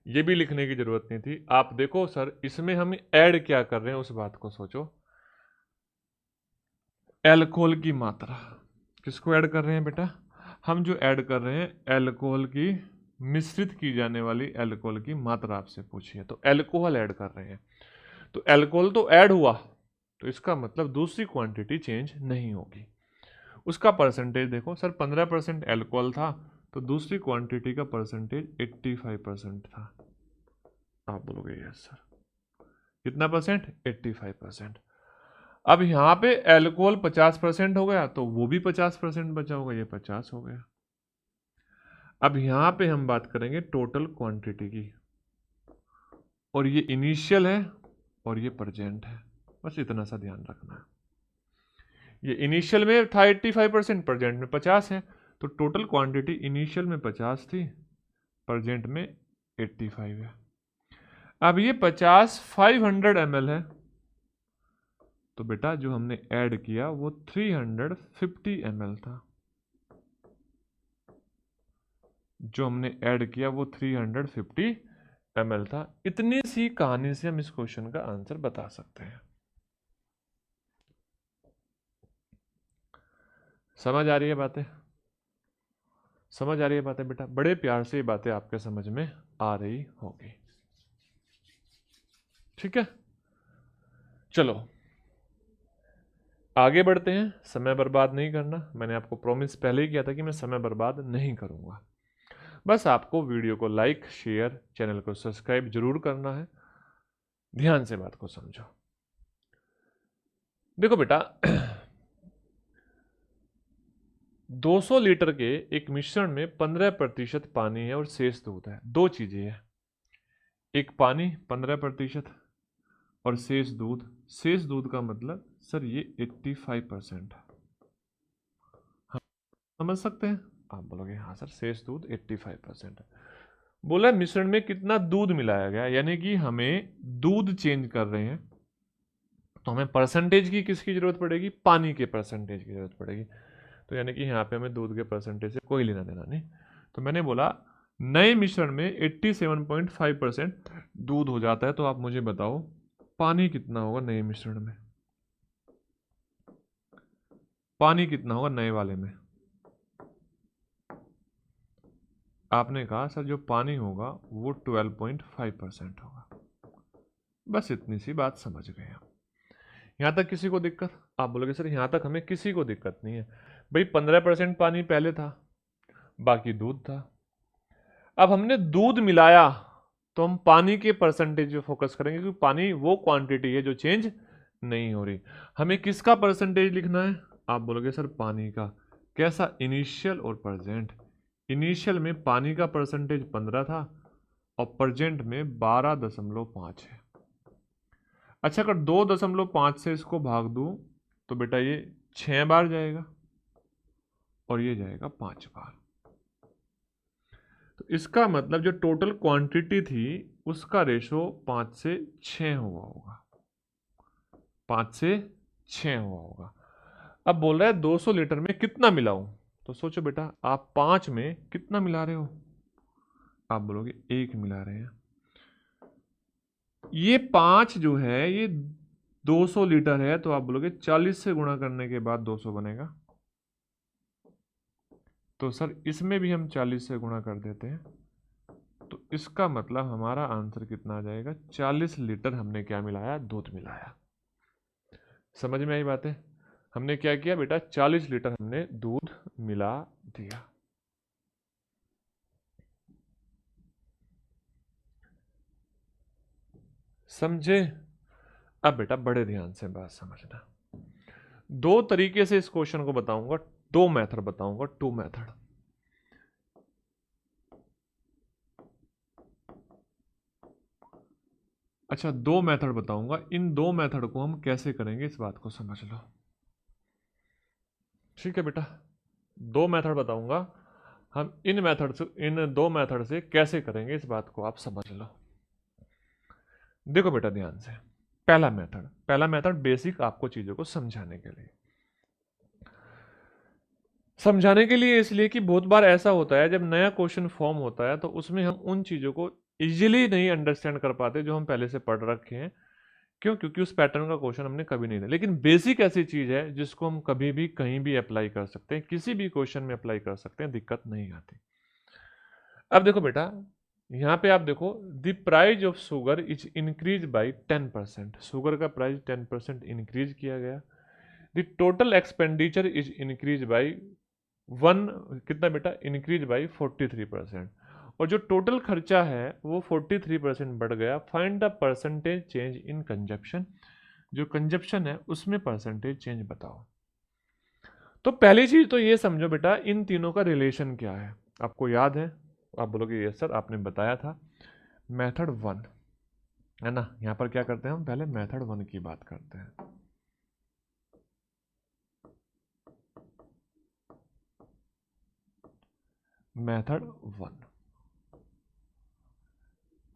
ये भी लिखने की जरूरत नहीं थी। आप देखो सर इसमें हम ऐड क्या कर रहे हैं उस बात को सोचो। अल्कोहल की मात्रा, किसको ऐड कर रहे हैं बेटा? हम जो ऐड कर रहे हैं अल्कोहल की, मिश्रित की जाने वाली अल्कोहल की मात्रा आपसे पूछी है, तो अल्कोहल ऐड कर रहे हैं। तो अल्कोहल तो ऐड हुआ तो इसका मतलब दूसरी क्वांटिटी चेंज नहीं होगी। उसका परसेंटेज देखो सर 15% एल्कोहल था, तो दूसरी क्वांटिटी का परसेंटेज 85% था। आप बोलोगे यस सर। कितना परसेंट? 85%। अब यहाँ पे एल्कोहल 50% हो गया, तो वो भी 50% बचा होगा, ये 50 हो गया। अब यहाँ पे हम बात करेंगे टोटल क्वांटिटी की, और ये इनिशियल है और ये प्रेजेंट है, बस इतना सा ध्यान रखना है। ये इनिशियल में था 85%, प्रेजेंट में 50 है, तो टोटल क्वांटिटी इनिशियल में 50 थी, प्रेजेंट में 85 है। अब ये 50 500 ml है, तो बेटा जो हमने ऐड किया वो 350 ml था। जो हमने ऐड किया वो 350 ml था। इतनी सी कहानी से हम इस क्वेश्चन का आंसर बता सकते हैं। समझ आ रही है बातें? समझ आ रही है बातें बेटा? बड़े प्यार से ये बातें आपके समझ में आ रही होगी। ठीक है, चलो आगे बढ़ते हैं। समय बर्बाद नहीं करना, मैंने आपको प्रॉमिस पहले ही किया था कि मैं समय बर्बाद नहीं करूंगा। बस आपको वीडियो को लाइक, शेयर, चैनल को सब्सक्राइब जरूर करना है। ध्यान से बात को समझो। देखो बेटा 200 लीटर के एक मिश्रण में 15% पानी है और शेष दूध है। दो चीजें हैं, एक पानी 15% और शेष दूध। शेष दूध का मतलब सर ये 85% है। हम समझ सकते हैं? आप बोलोगे हाँ सर शेष दूध 85% है। बोला मिश्रण में कितना दूध मिलाया गया, यानी कि हमें दूध चेंज कर रहे हैं, तो हमें परसेंटेज की किसकी जरूरत पड़ेगी? पानी के परसेंटेज की जरूरत पड़ेगी। तो यानी कि यहाँ पे हमें दूध के परसेंटेज से कोई लेना देना नहीं। तो मैंने बोला नए मिश्रण में 87.5% दूध हो जाता है, तो आप मुझे बताओ पानी कितना होगा नए मिश्रण में? पानी कितना होगा नए वाले में? आपने कहा सर जो पानी होगा वो 12.5% होगा। बस इतनी सी बात समझ गए हम। यहाँ तक किसी को दिक्कत? आप बोलोगे सर यहाँ तक हमें किसी को दिक्कत नहीं है। भाई 15% पानी पहले था, बाकी दूध था। अब हमने दूध मिलाया, तो हम पानी के परसेंटेज पे फोकस करेंगे, क्योंकि पानी वो क्वांटिटी है जो चेंज नहीं हो रही। हमें किसका परसेंटेज लिखना है? आप बोलोगे सर पानी का। कैसा? इनिशियल और प्रेजेंट। इनिशियल में पानी का परसेंटेज 15 था और प्रेजेंट में 12.5 है। अच्छा, अगर 2.5 से इसको भाग दूं तो बेटा ये 6 बार जाएगा और ये जाएगा 5 बार। तो इसका मतलब जो टोटल क्वांटिटी थी उसका रेशो 5 से 6 हुआ होगा। 5 से 6 हुआ होगा। अब बोल रहा है 200 लीटर में कितना मिलाऊं, तो सोचो बेटा आप 5 में कितना मिला रहे हो? आप बोलोगे 1 मिला रहे हैं। ये 5 जो है ये 200 लीटर है, तो आप बोलोगे 40 से गुणा करने के बाद 200 बनेगा। तो सर इसमें भी हम 40 से गुणा कर देते हैं, तो इसका मतलब हमारा आंसर कितना आ जाएगा? 40 लीटर हमने क्या मिलाया? दूध मिलाया। समझ में आई बातें? हमने क्या किया बेटा? 40 लीटर हमने दूध मिला दिया। समझे? अब बेटा बड़े ध्यान से बात समझना। दो तरीके से इस क्वेश्चन को बताऊंगा, दो मेथड बताऊंगा, टू मेथड। अच्छा, दो मेथड बताऊंगा, इन दो मेथड को हम कैसे करेंगे इस बात को समझ लो। ठीक है बेटा, दो मेथड बताऊंगा, हम इन मेथड से, इन दो मेथड से कैसे करेंगे इस बात को आप समझ लो। देखो बेटा ध्यान से, पहला मेथड बेसिक आपको चीजों को समझाने के लिए, इसलिए कि बहुत बार ऐसा होता है जब नया क्वेश्चन फॉर्म होता है तो उसमें हम उन चीजों को इजीली नहीं अंडरस्टैंड कर पाते जो हम पहले से पढ़ रखे हैं। क्यों? क्योंकि उस पैटर्न का क्वेश्चन हमने कभी नहीं था। लेकिन बेसिक ऐसी चीज है जिसको हम कभी भी कहीं भी अप्लाई कर सकते हैं, किसी भी क्वेश्चन में अप्लाई कर सकते हैं, दिक्कत नहीं आती। अब देखो बेटा, यहाँ पे आप देखो, the price of sugar is increase by 10%, sugar का प्राइस 10% इंक्रीज किया गया। The total expenditure is increase by कितना बेटा, इंक्रीज बाई 43%, और जो टोटल खर्चा है वो 43% बढ़ गया। Find the percentage change in consumption, जो कंजप्शन है उसमें परसेंटेज चेंज बताओ। तो पहली चीज तो ये समझो बेटा, इन तीनों का रिलेशन क्या है, आपको याद है? आप बोलोगे यस सर आपने बताया था, मेथड 1 है ना। यहां पर क्या करते हैं हम, पहले मेथड 1 की बात करते हैं। मेथड 1,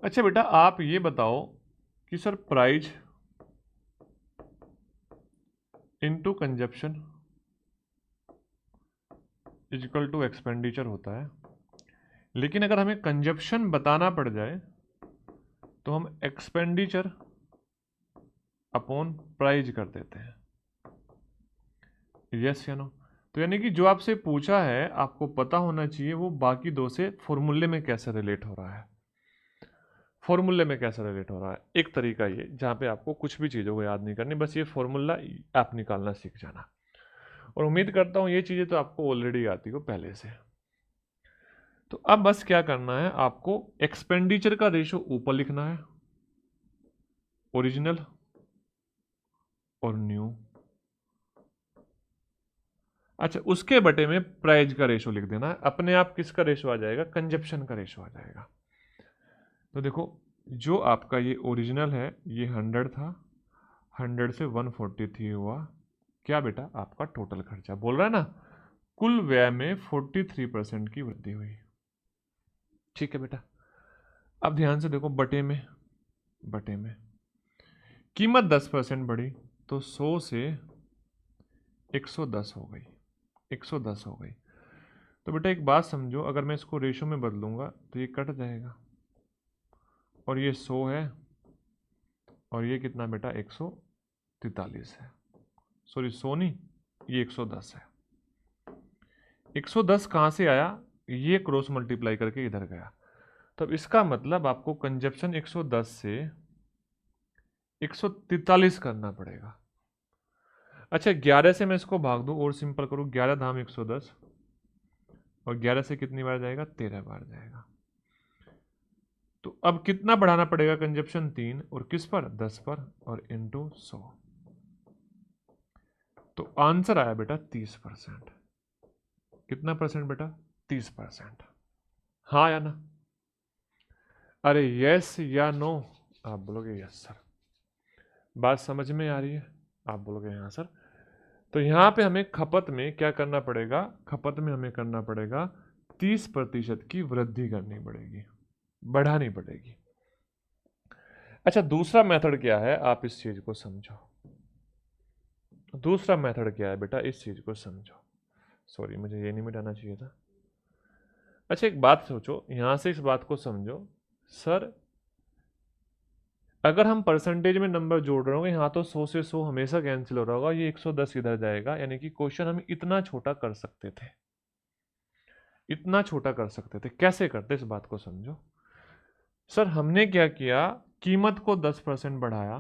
अच्छा बेटा आप ये बताओ कि sir price into consumption is equal to expenditure होता है, लेकिन अगर हमें कंजप्शन बताना पड़ जाए तो हम एक्सपेंडिचर अपॉन प्राइस कर देते हैं। यस या नो? तो यानी कि जो आपसे पूछा है आपको पता होना चाहिए वो बाकी दो से फॉर्मूले में कैसे रिलेट हो रहा है। फॉर्मूले में कैसे रिलेट हो रहा है, एक तरीका ये जहाँ पे आपको कुछ भी चीज़ों को याद नहीं करनी, बस ये फॉर्मूला आप निकालना सीख जाना। और उम्मीद करता हूँ ये चीज़ें तो आपको ऑलरेडी आती हो पहले से। तो अब बस क्या करना है, आपको एक्सपेंडिचर का रेशो ऊपर लिखना है, ओरिजिनल और न्यू। अच्छा, उसके बटे में प्राइस का रेशो लिख देना है। अपने आप किसका रेशो आ जाएगा, कंजप्शन का रेशो आ जाएगा। तो देखो, जो आपका ये ओरिजिनल है ये 100 था, 100 से 143 हुआ, क्या बेटा आपका टोटल खर्चा बोल रहा है ना, कुल व्यय में 43% की वृद्धि हुई। ठीक है बेटा, अब ध्यान से देखो, बटे में कीमत 10% बढ़ी तो 100 से 110 हो गई, 110 हो गई। तो बेटा एक बात समझो, अगर मैं इसको रेशो में बदलूंगा तो ये कट जाएगा, और ये 100 है और ये कितना बेटा 143 है, सॉरी 100 नहीं, ये 110 है। 110 कहाँ से आया, ये क्रॉस मल्टीप्लाई करके इधर गया। तब इसका मतलब आपको कंजप्शन 110 से 143 करना पड़ेगा। अच्छा 11 से मैं इसको भाग दूं और सिंपल करूं, 11 धाम 110, और 11 से कितनी बार जाएगा, 13 बार जाएगा। तो अब कितना बढ़ाना पड़ेगा कंजप्शन, 3, और किस पर, 10 पर, और इंटू 100। तो आंसर आया बेटा 30%। कितना परसेंट बेटा, 30%। हाँ या ना? अरे यस या नो? आप बोलोगे यस सर। बात समझ में आ रही है? आप बोलोगे हाँ सर। तो यहाँ पे हमें खपत में क्या करना पड़ेगा, खपत में हमें करना पड़ेगा 30% की वृद्धि करनी पड़ेगी, बढ़ानी पड़ेगी। अच्छा दूसरा मेथड क्या है, आप इस चीज को समझो। दूसरा मेथड क्या है बेटा, इस चीज को समझो। सॉरी मुझे ये नहीं मिटाना चाहिए था। अच्छा एक बात सोचो, यहां से इस बात को समझो, सर अगर हम परसेंटेज में नंबर जोड़ रहे होंगे, यहाँ तो 100 से 100 हमेशा कैंसिल हो रहा होगा, ये 110 इधर जाएगा, यानी कि क्वेश्चन हम इतना छोटा कर सकते थे, इतना छोटा कर सकते थे। कैसे करते, इस बात को समझो। सर हमने क्या किया, कीमत को 10% बढ़ाया,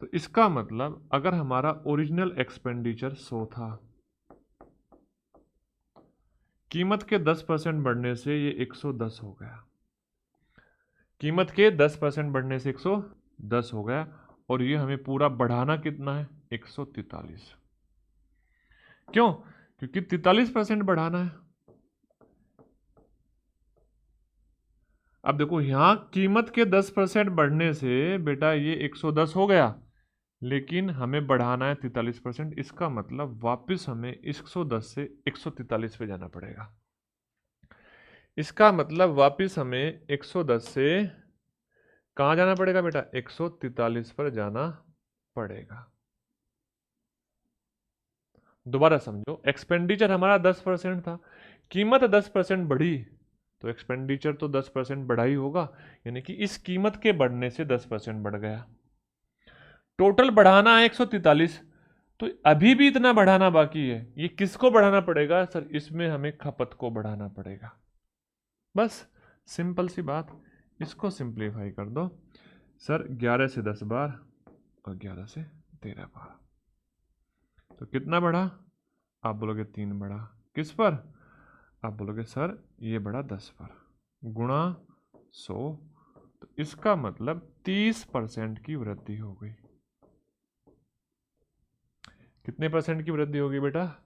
तो इसका मतलब अगर हमारा ओरिजिनल एक्सपेंडिचर 100 था, कीमत के 10% बढ़ने से ये 110 हो गया, कीमत के 10% बढ़ने से 110 हो गया, और ये हमें पूरा बढ़ाना कितना है, 143। क्यों, क्योंकि 43% बढ़ाना है। अब देखो यहां कीमत के 10% बढ़ने से बेटा ये 110 हो गया, लेकिन हमें बढ़ाना है 43%, इसका मतलब वापस हमें 110 से 143 पे जाना पड़ेगा। इसका मतलब वापस हमें 110 से कहां जाना पड़ेगा बेटा, 143 पर जाना पड़ेगा। दोबारा समझो, एक्सपेंडिचर हमारा 10% था, कीमत 10% बढ़ी, तो एक्सपेंडिचर तो 10% बढ़ा ही होगा, यानी कि इस कीमत के बढ़ने से 10% बढ़ गया। टोटल बढ़ाना है 143, तो अभी भी इतना बढ़ाना बाकी है। ये किसको बढ़ाना पड़ेगा सर, इसमें हमें खपत को बढ़ाना पड़ेगा। बस सिंपल सी बात, इसको सिंप्लीफाई कर दो सर, 11 से 10 बार और 11 से 13 बार, तो कितना बढ़ा? आप बोलोगे 3 बढ़ा। किस पर? आप बोलोगे सर ये बढ़ा 10 पर, गुणा 100, तो इसका मतलब 30% की वृद्धि हो गई। कितने परसेंट की वृद्धि होगी बेटा?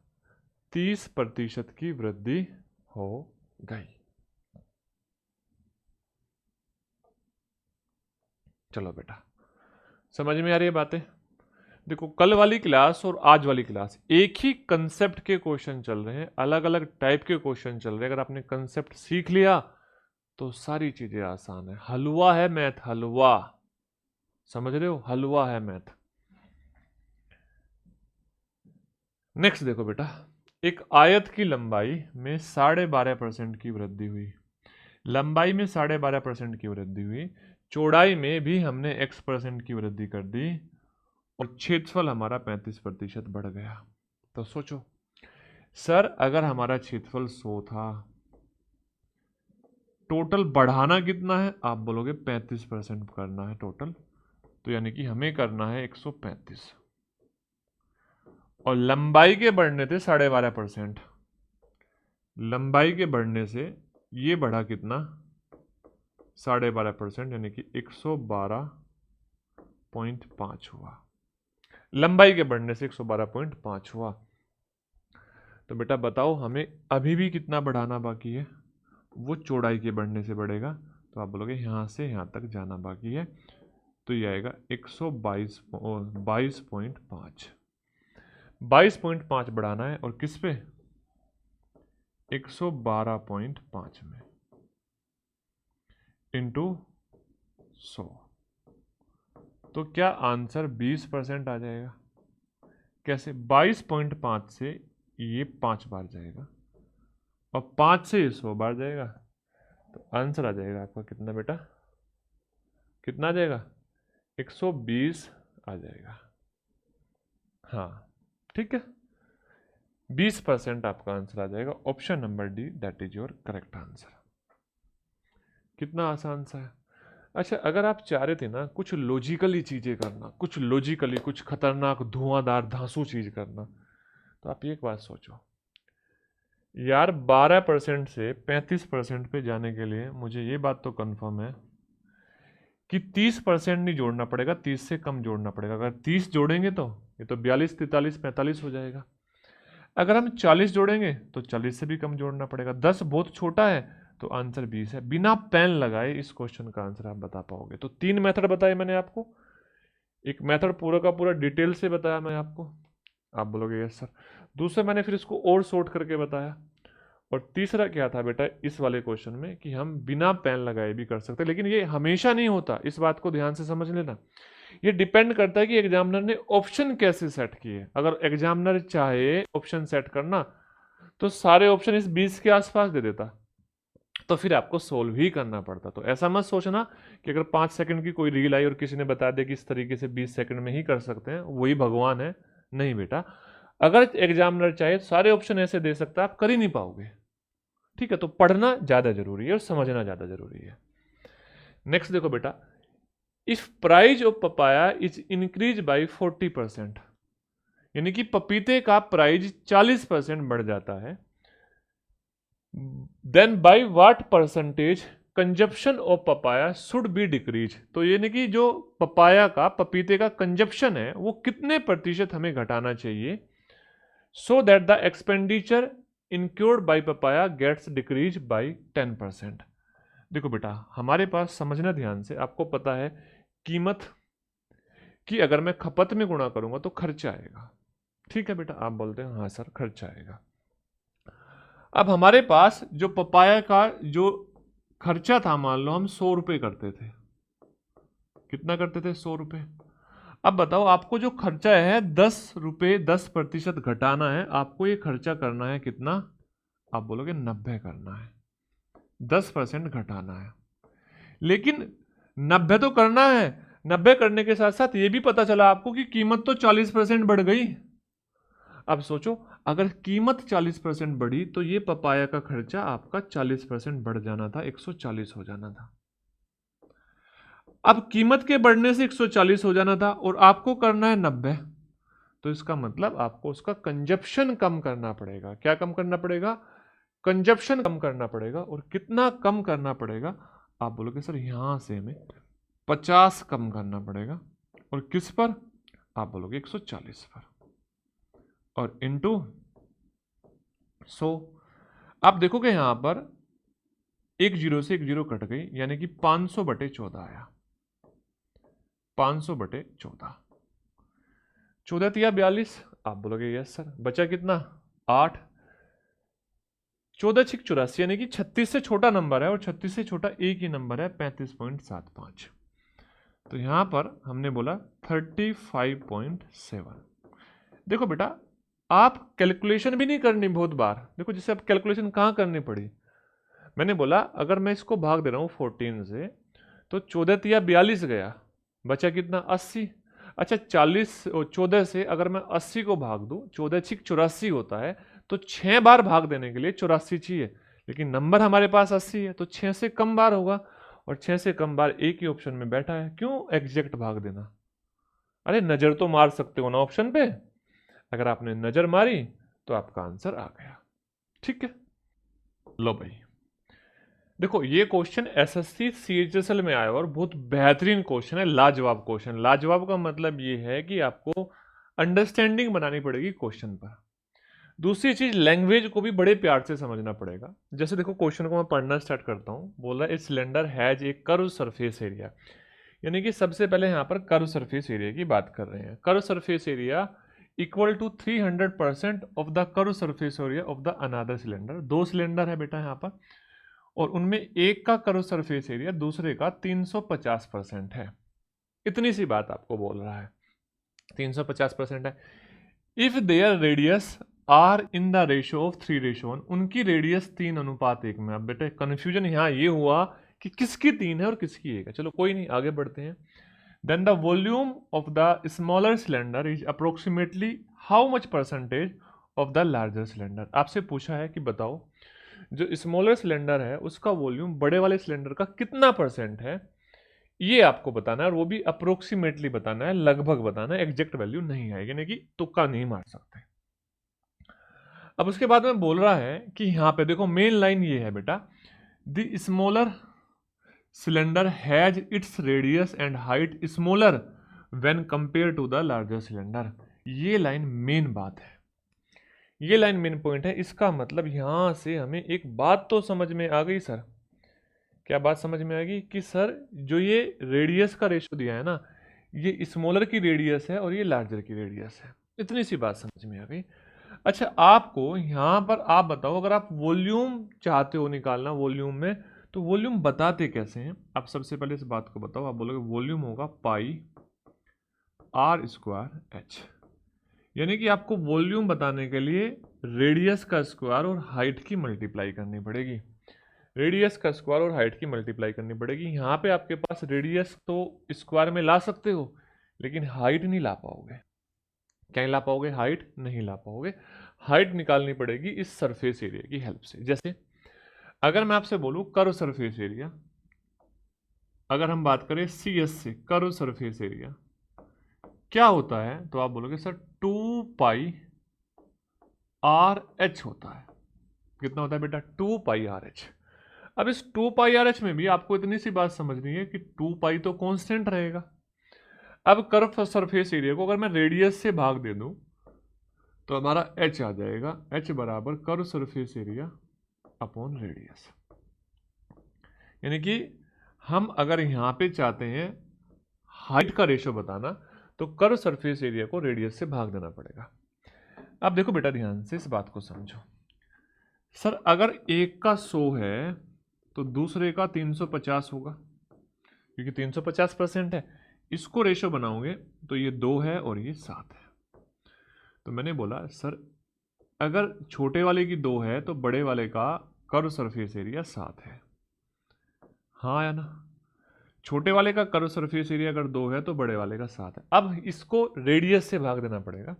30% की वृद्धि हो गई। चलो बेटा, समझ में आ रही है बातें? देखो, कल वाली क्लास और आज वाली क्लास एक ही कंसेप्ट के क्वेश्चन चल रहे हैं, अलग अलग टाइप के क्वेश्चन चल रहे हैं। अगर आपने कंसेप्ट सीख लिया तो सारी चीजें आसान है। हलवा है मैथ, हलवा, समझ रहे हो? हलवा है मैथ। नेक्स्ट देखो बेटा, एक आयत की लंबाई में 12.5% की वृद्धि हुई। लंबाई में 12.5% की वृद्धि हुई, चौड़ाई में भी हमने x% की वृद्धि कर दी और क्षेत्रफल हमारा 35% बढ़ गया। तो सोचो सर, अगर हमारा क्षेत्रफल 100 था, टोटल बढ़ाना कितना है? आप बोलोगे 35% करना है टोटल, तो यानी कि हमें करना है 135, और लंबाई के बढ़ने थे 12.5%। लंबाई के बढ़ने से ये बढ़ा कितना? 12.5%, यानी कि 112.5 हुआ। लंबाई के बढ़ने से 112.5 हुआ। तो बेटा बताओ, हमें अभी भी कितना बढ़ाना बाकी है? वो चौड़ाई के बढ़ने से बढ़ेगा, तो आप बोलोगे यहाँ से यहाँ तक जाना बाकी है, तो ये आएगा 122.5। 22.5 बढ़ाना है, और किस पे? 112.5 में इंटू 100, तो क्या आंसर 20% आ जाएगा? कैसे? 22.5 से ये 5 बार जाएगा और 5 से ये 100 बार जाएगा, तो आंसर आ जाएगा आपका कितना बेटा? कितना आ जाएगा? 120 आ जाएगा। हाँ ठीक है, 20% आपका आंसर आ जाएगा। Option number D, that is your correct answer. कितना आसान सा है। अच्छा, अगर आप चाह रहे थे ना कुछ लॉजिकली चीजें करना, कुछ लॉजिकली, कुछ खतरनाक धुआंधार धांसू चीज करना, तो आप एक बात सोचो यार, 12% से 35% पे जाने के लिए मुझे ये बात तो कंफर्म है कि 30% नहीं जोड़ना पड़ेगा, 30 से कम जोड़ना पड़ेगा। अगर 30 जोड़ेंगे तो ये तो 42, 43, 45 हो जाएगा। अगर हम 40 जोड़ेंगे तो 40 से भी कम जोड़ना पड़ेगा। 10 बहुत छोटा है, तो आंसर 20 है। बिना पेन लगाए इस क्वेश्चन का आंसर आप बता पाओगे। तो 3 मेथड बताए मैंने आपको। एक मेथड पूरा का पूरा डिटेल से बताया मैं आपको, आप बोलोगे यस सर। दूसरा मैंने फिर इसको और शॉर्ट करके बताया, और तीसरा क्या था बेटा इस वाले क्वेश्चन में कि हम बिना पेन लगाए भी कर सकते हैं। लेकिन ये हमेशा नहीं होता, इस बात को ध्यान से समझ लेना। ये डिपेंड करता है कि एग्जामिनर ने ऑप्शन कैसे सेट किए। अगर एग्जामिनर चाहे ऑप्शन सेट करना तो सारे ऑप्शन इस 20 के आसपास दे देता, तो फिर आपको सोल्व ही करना पड़ता। तो ऐसा मत सोचना कि अगर 5 सेकंड की कोई रील आई और किसी ने बता दिया कि इस तरीके से 20 सेकंड में ही कर सकते हैं, वही भगवान है। नहीं बेटा, अगर एग्जामिनर चाहे सारे ऑप्शन ऐसे दे सकता है, आप कर ही नहीं पाओगे। ठीक है, तो पढ़ना ज्यादा जरूरी है और समझना ज्यादा जरूरी है। नेक्स्ट देखो बेटा, if price of papaya is increase by 40%, यानी कि पपीते का प्राइस 40% बढ़ जाता है, then by what percentage consumption of papaya should be decrease. तो यानी कि जो पपाया का, पपीते का कंजप्शन है वो कितने प्रतिशत हमें घटाना चाहिए, so that the expenditure incurred by papaya gets decrease by 10%। देखो बेटा, हमारे पास समझना ध्यान से, आपको पता है कीमत कि अगर मैं खपत में गुणा करूंगा तो खर्चा आएगा। ठीक है बेटा, आप बोलते हैं हाँ सर खर्चा आएगा। अब हमारे पास जो पपाया का जो खर्चा था, मान लो हम 100 रुपए करते थे। कितना करते थे? 100 रुपए। अब बताओ, आपको जो खर्चा है 10 रुपए 10% घटाना है, आपको ये खर्चा करना है कितना? आप बोलोगे 90 करना है, 10% घटाना है। लेकिन 90 तो करना है, 90 करने के साथ साथ ये भी पता चला आपको कि कीमत तो 40% बढ़ गई। अब सोचो, अगर कीमत 40% बढ़ी तो ये पपाया का खर्चा आपका 40% बढ़ जाना था, 140 हो जाना था। अब कीमत के बढ़ने से 140 हो जाना था और आपको करना है 90, तो इसका मतलब आपको उसका कंजप्शन कम करना पड़ेगा। क्या कम करना पड़ेगा? कंजप्शन कम करना पड़ेगा। और कितना कम करना पड़ेगा? आप बोलोगे सर यहां से हमें 50 कम करना पड़ेगा। और किस पर? आप बोलोगे 140 पर। और इनटू 100। आप देखोगे यहां पर एक जीरो से एक जीरो कट गई, यानी कि 500/14 आया। 500/14, 14 तिया 42। आप बोलोगे यस सर। बचा कितना? 8। 14 छिक 84, यानी कि 36 से छोटा नंबर है और 36 से छोटा एक ही नंबर है, 35.75। तो यहां पर हमने बोला 35.7। देखो बेटा, आप कैलकुलेशन भी नहीं करनी बहुत बार। देखो जैसे अब कैलकुलेशन कहाँ करनी पड़ी, मैंने बोला अगर मैं इसको भाग दे रहा हूँ 14 से, तो 14 तिया 42 गया, बचा कितना? 80। अच्छा 14 से अगर मैं 80 को भाग दूं, 14 छिक 84 होता है, तो 6 बार भाग देने के लिए 84 चाहिए, लेकिन नंबर हमारे पास 80 है, तो 6 से कम बार होगा। और 6 से कम बार एक ही ऑप्शन में बैठा है। क्यों एग्जैक्ट भाग देना? अरे नजर तो मार सकते हो ना ऑप्शन पे। अगर आपने नजर मारी तो आपका आंसर आ गया। ठीक है, लो भाई देखो, ये क्वेश्चन एसएससी सीएचएसएल में आया और बहुत बेहतरीन क्वेश्चन है, लाजवाब क्वेश्चन। लाजवाब का मतलब ये है कि आपको अंडरस्टैंडिंग बनानी पड़ेगी क्वेश्चन पर। दूसरी चीज, लैंग्वेज को भी बड़े प्यार से समझना पड़ेगा। जैसे देखो क्वेश्चन को मैं पढ़ना स्टार्ट करता हूँ। बोल रहा है cylinder has a curve surface area, यानी कि सबसे पहले यहाँ पर कर्व सरफेस एरिया की बात कर रहे हैं। Curve surface area equal to 300% of the curve surface area of the another cylinder. दो सिलेंडर है बेटा यहाँ पर, और उनमें एक का कर्व सरफेस एरिया दूसरे का 350% है। इतनी सी बात आपको बोल रहा है, 350% है। If their radius are in the ratio of 3:1, उनकी रेडियस 3:1 में। अब बेटे कंफ्यूजन यहाँ ये हुआ कि किसकी 3 है और किसकी 1 है। चलो कोई नहीं, आगे बढ़ते हैं। Then the volume of the smaller cylinder is approximately how much percentage of the larger cylinder. आपसे पूछा है कि बताओ जो स्मॉलर सिलेंडर है उसका वॉल्यूम बड़े वाले सिलेंडर का कितना परसेंट है, ये आपको बताना है। और वो भी अप्रोक्सीमेटली बताना है, लगभग बताना है, एग्जैक्ट वैल्यू नहीं आएगी, यानी कि तुक्का नहीं मार सकते। अब उसके बाद में बोल रहा है कि यहां पे देखो मेन लाइन ये है बेटा, the smaller cylinder has its radius and height smaller when compare to the larger cylinder. ये लाइन मेन बात है, ये लाइन मेन पॉइंट है। इसका मतलब यहां से हमें एक बात तो समझ में आ गई सर। क्या बात समझ में आएगी? कि सर जो ये रेडियस का रेशियो दिया है ना, ये स्मॉलर की रेडियस है और ये लार्जर की रेडियस है। इतनी सी बात समझ में आ गई। अच्छा आपको यहां पर आप बताओ, अगर आप वॉल्यूम चाहते हो निकालना वॉल्यूम में, तो वॉल्यूम बताते कैसे हैं? आप सबसे पहले इस बात को बताओ। आप बोलोगे वॉल्यूम होगा पाई r²h, यानी कि आपको वॉल्यूम बताने के लिए रेडियस का स्क्वायर और हाइट की मल्टीप्लाई करनी पड़ेगी। रेडियस का स्क्वायर और हाइट की मल्टीप्लाई करनी पड़ेगी। यहाँ पे आपके पास रेडियस तो स्क्वायर में ला सकते हो, लेकिन हाइट नहीं ला पाओगे। क्या नहीं ला पाओगे? हाइट नहीं ला पाओगे। हाइट निकालनी पड़ेगी इस सरफेस एरिया की हेल्प से। जैसे अगर मैं आपसे बोलूं कर्व सरफेस एरिया, अगर हम बात करें CS से, कर्व सरफेस एरिया क्या होता है, तो आप बोलोगे सर 2πRh होता है। कितना होता है बेटा? 2πRh। अब इस 2πRh में भी आपको इतनी सी बात समझनी है कि 2π तो कांस्टेंट रहेगा। अब कर्व सरफेस एरिया को अगर मैं रेडियस से भाग दे दूं तो हमारा h आ जाएगा। h बराबर curve surface area upon radius. यानी कि हम अगर यहां पे चाहते हैं हाइट का रेशियो बताना, तो कर्व सरफेस एरिया को रेडियस से भाग देना पड़ेगा। अब देखो बेटा ध्यान से इस बात को समझो। सर अगर एक का 100 है तो दूसरे का 350 होगा, क्योंकि 350% है। इसको रेशियो बनाओगे तो ये 2 है और ये 7 है। तो मैंने बोला सर अगर छोटे वाले की 2 है तो बड़े वाले का कर्व सरफेस एरिया 7 है। हाँ या ना? छोटे वाले का कर्व सरफेस एरिया अगर 2 है तो बड़े वाले का 7 है। अब इसको रेडियस से भाग देना पड़ेगा।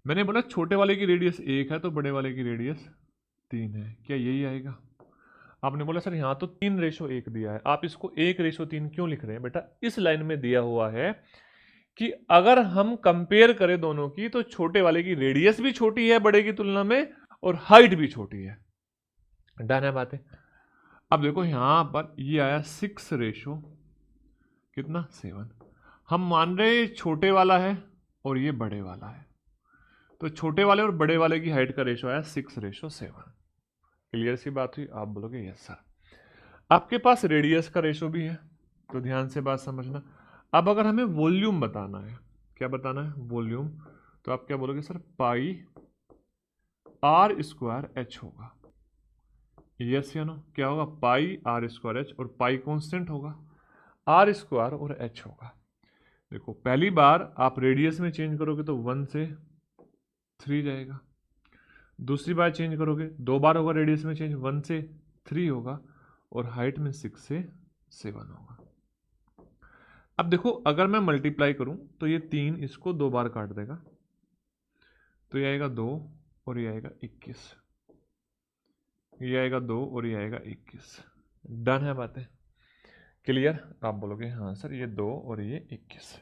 मैंने बोला छोटे वाले की रेडियस 1 है तो बड़े वाले की रेडियस 3 है, क्या यही आएगा? आपने बोला सर यहाँ तो 3:1 दिया है, आप इसको 1:3 क्यों लिख रहे हैं? बेटा इस लाइन में दिया हुआ है कि अगर हम कंपेयर करें दोनों की तो छोटे वाले की रेडियस भी छोटी है बड़े की तुलना में और हाइट भी छोटी है। डन है बातें। अब देखो यहां पर ये आया 6 कितना 7। हम मान रहे छोटे वाला है और ये बड़े वाला है, तो छोटे वाले और बड़े वाले की हाइट का रेशो आया 6:7। क्लियर सी बात हुई? आप बोलोगे यस सर। आपके पास रेडियस का रेशो भी है, तो ध्यान से बात समझना। अब अगर हमें वॉल्यूम बताना है, क्या बताना है? वॉल्यूम, तो आप क्या बोलोगे सर? पाई r²h होगा। यस या नो? क्या होगा? पाई r²h, और पाई कांस्टेंट होगा, r² और h होगा। देखो पहली बार आप रेडियस में चेंज करोगे तो 1 से 3 जाएगा, दूसरी बार चेंज करोगे 2 बार होगा रेडियस में चेंज, 1 से 3 होगा, और हाइट में 6 से 7 होगा। अब देखो अगर मैं मल्टीप्लाई करूं तो ये 3 इसको 2 बार काट देगा, तो ये आएगा 2 और ये आएगा 21, ये आएगा 2 और ये आएगा 21। डन है बातें? क्लियर? आप बोलोगे हाँ सर ये 2 और ये 21।